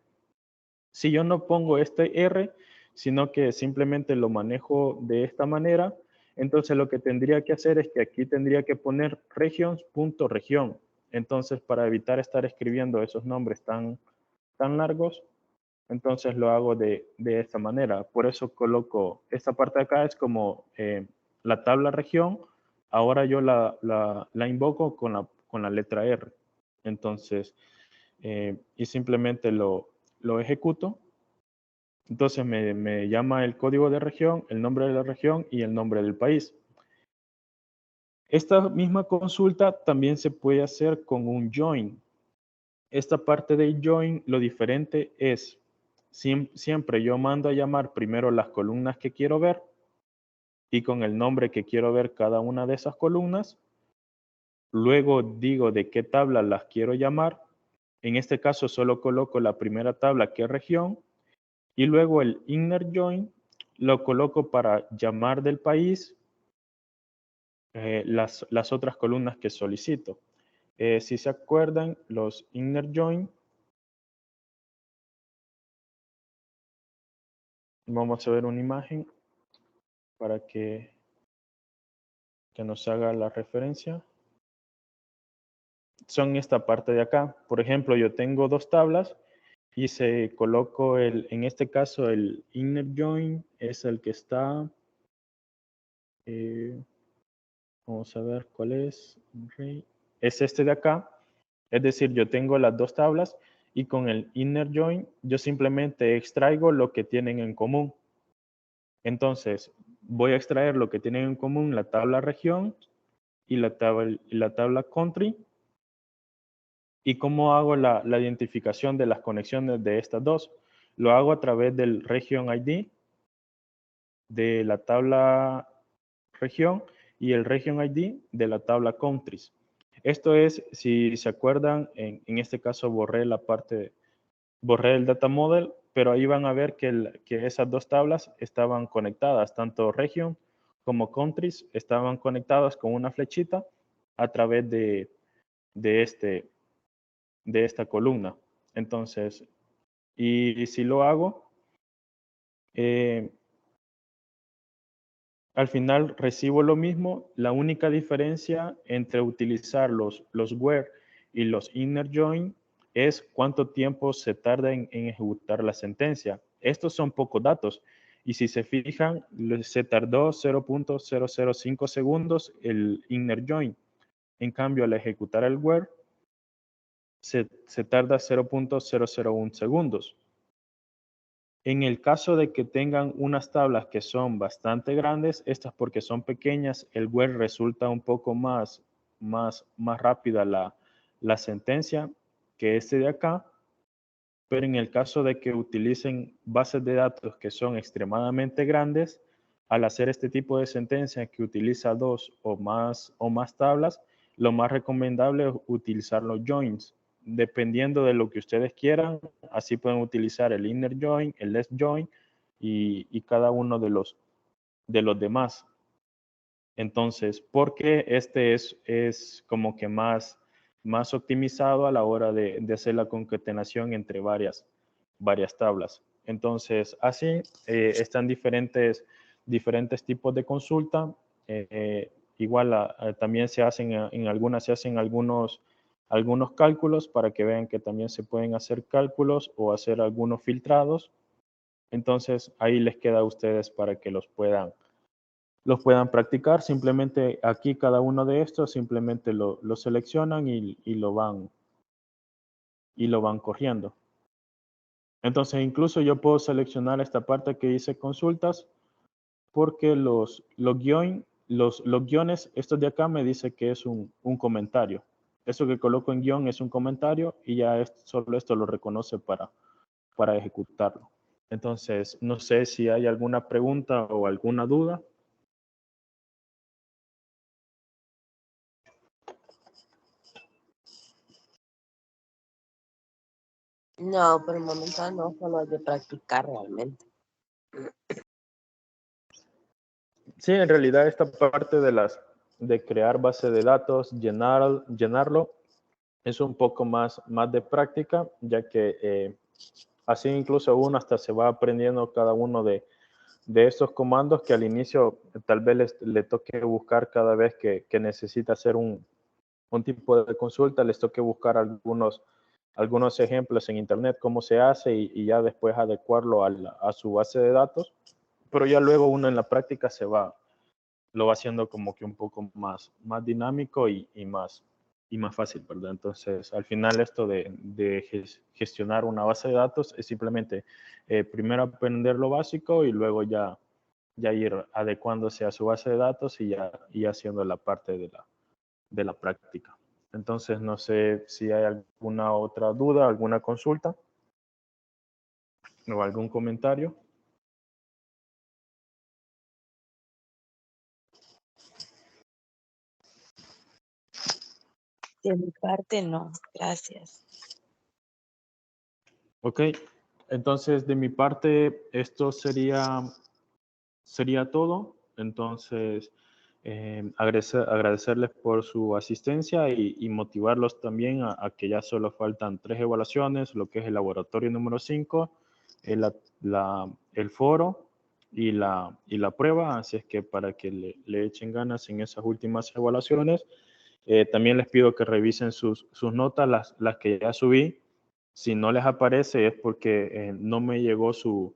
Si yo no pongo este R, sino que simplemente lo manejo de esta manera, entonces lo que tendría que hacer es que aquí tendría que poner regions.región. Entonces, para evitar estar escribiendo esos nombres tan largos, entonces lo hago de esta manera. Por eso coloco esta parte de acá, es como la tabla región. Ahora yo la invoco con la letra R. Entonces, y simplemente lo ejecuto. Entonces me llama el código de región, el nombre de la región y el nombre del país. Esta misma consulta también se puede hacer con un join. esta parte de join, lo diferente es, siempre yo mando a llamar primero las columnas que quiero ver y con el nombre que quiero ver cada una de esas columnas. Luego digo de qué tabla las quiero llamar. En este caso solo coloco la primera tabla que es región y luego el inner join lo coloco para llamar del país las otras columnas que solicito. Si se acuerdan, los inner join, vamos a ver una imagen para que nos haga la referencia. Son esta parte de acá. Por ejemplo, yo tengo dos tablas y se coloco en este caso el inner join es el que está, vamos a ver cuál es, es este de acá. Es decir, yo tengo las dos tablas y con el inner join yo simplemente extraigo lo que tienen en común. Entonces, voy a extraer lo que tienen en común la tabla región y la tabla country. ¿Y cómo hago la identificación de las conexiones de estas dos? Lo hago a través del region ID, de la tabla región y el region ID de la tabla countries. Esto es, si se acuerdan, en este caso borré el data model, pero ahí van a ver que esas dos tablas estaban conectadas, tanto region como countries estaban conectadas con una flechita a través de esta columna. Entonces, y si lo hago, al final recibo lo mismo. La única diferencia entre utilizar los where y los inner join es cuánto tiempo se tarda en ejecutar la sentencia. Estos son pocos datos. Y si se fijan, se tardó 0.005 segundos el inner join. En cambio, al ejecutar el where, se tarda 0.001 segundos. En el caso de que tengan unas tablas que son bastante grandes, estas porque son pequeñas, el where resulta un poco más rápida la sentencia que este de acá. Pero en el caso de que utilicen bases de datos que son extremadamente grandes, al hacer este tipo de sentencia que utiliza dos o más tablas, lo más recomendable es utilizar los joins. Dependiendo de lo que ustedes quieran, así pueden utilizar el inner join, el left join y cada uno de los demás. Entonces, porque este es como que más optimizado a la hora de hacer la concatenación entre varias tablas. Entonces, así están diferentes tipos de consulta. Igual también se hacen en algunas se hacen algunos cálculos para que vean que también se pueden hacer cálculos o hacer algunos filtrados. Entonces, ahí les queda a ustedes para que los puedan practicar. Simplemente aquí cada uno de estos simplemente lo seleccionan y lo van corriendo. Entonces incluso yo puedo seleccionar esta parte que dice consultas porque los guiones, estos de acá me dice que es un comentario. Eso que coloco en guión es un comentario y ya solo esto lo reconoce para ejecutarlo. Entonces, no sé si hay alguna pregunta o alguna duda. No, por el momento no, solo hay que practicar realmente. Sí, en realidad esta parte de crear base de datos, llenarlo, es un poco más de práctica, ya que así incluso uno hasta se va aprendiendo cada uno de estos comandos que al inicio tal vez le toque buscar cada vez que necesita hacer un tipo de consulta, les toque buscar algunos ejemplos en internet, cómo se hace y ya después adecuarlo a su base de datos, pero ya luego uno en la práctica lo va haciendo como que un poco más dinámico y más fácil, ¿verdad? Entonces, al final esto de gestionar una base de datos es simplemente primero aprender lo básico y luego ya ir adecuándose a su base de datos y ya haciendo la parte de la práctica. Entonces, no sé si hay alguna otra duda, alguna consulta o algún comentario. De mi parte, no. Gracias. Ok, entonces de mi parte esto sería todo. Entonces, agradecerles por su asistencia y motivarlos también a que ya solo faltan 3 evaluaciones, lo que es el laboratorio número 5, el foro y la prueba. Así es que para que le echen ganas en esas últimas evaluaciones. También les pido que revisen sus notas, las que ya subí. Si no les aparece es porque no me llegó su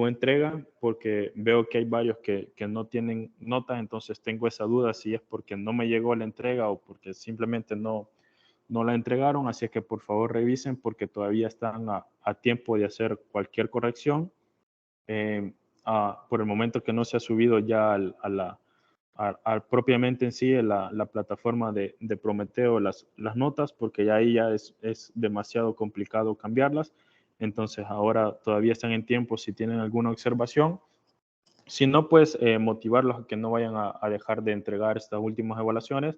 entrega, porque veo que hay varios que no tienen notas. Entonces tengo esa duda si es porque no me llegó la entrega o porque simplemente no la entregaron. Así es que por favor revisen, porque todavía están a tiempo de hacer cualquier corrección. Por el momento que no se ha subido ya propiamente en sí la plataforma de Prometeo las notas, porque ya ahí ya es demasiado complicado cambiarlas. Entonces ahora todavía están en tiempo si tienen alguna observación. Si no, pues motivarlos a que no vayan a dejar de entregar estas últimas evaluaciones,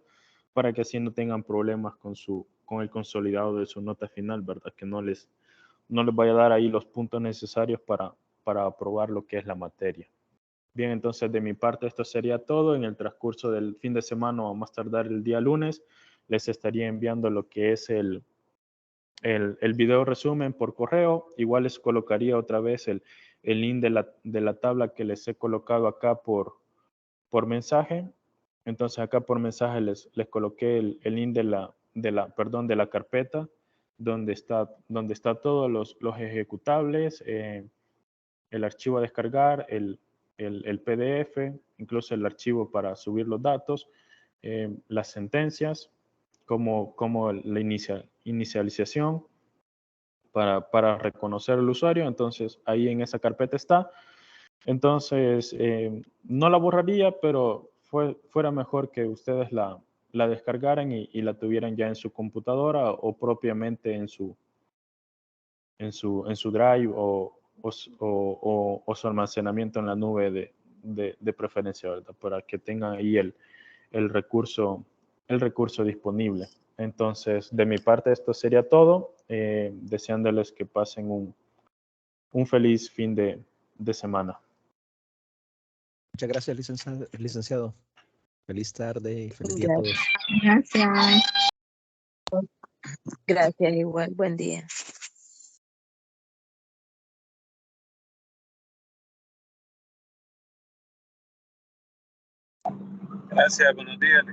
para que así no tengan problemas con el consolidado de su nota final, ¿verdad? Que no les vaya a dar ahí los puntos necesarios para aprobar lo que es la materia. Bien, entonces de mi parte esto sería todo. En el transcurso del fin de semana o más tardar el día lunes, les estaría enviando lo que es el video resumen por correo. Igual les colocaría otra vez el link de la tabla que les he colocado acá por mensaje. Entonces acá por mensaje les coloqué el link de la carpeta donde está todos los ejecutables, el archivo a descargar, el PDF, incluso el archivo para subir los datos, las sentencias, como la inicialización para reconocer al usuario. Entonces ahí en esa carpeta está. Entonces no la borraría, pero fuera mejor que ustedes la descargaran y la tuvieran ya en su computadora o propiamente en su Drive o su almacenamiento en la nube de preferencia, ¿verdad? Para que tengan ahí el recurso disponible. Entonces, de mi parte, esto sería todo. Deseándoles que pasen un feliz fin de semana. Muchas gracias, licenciado. Feliz tarde y feliz día a todos. Gracias. Gracias, igual. Buen día. Gracias, buenos días.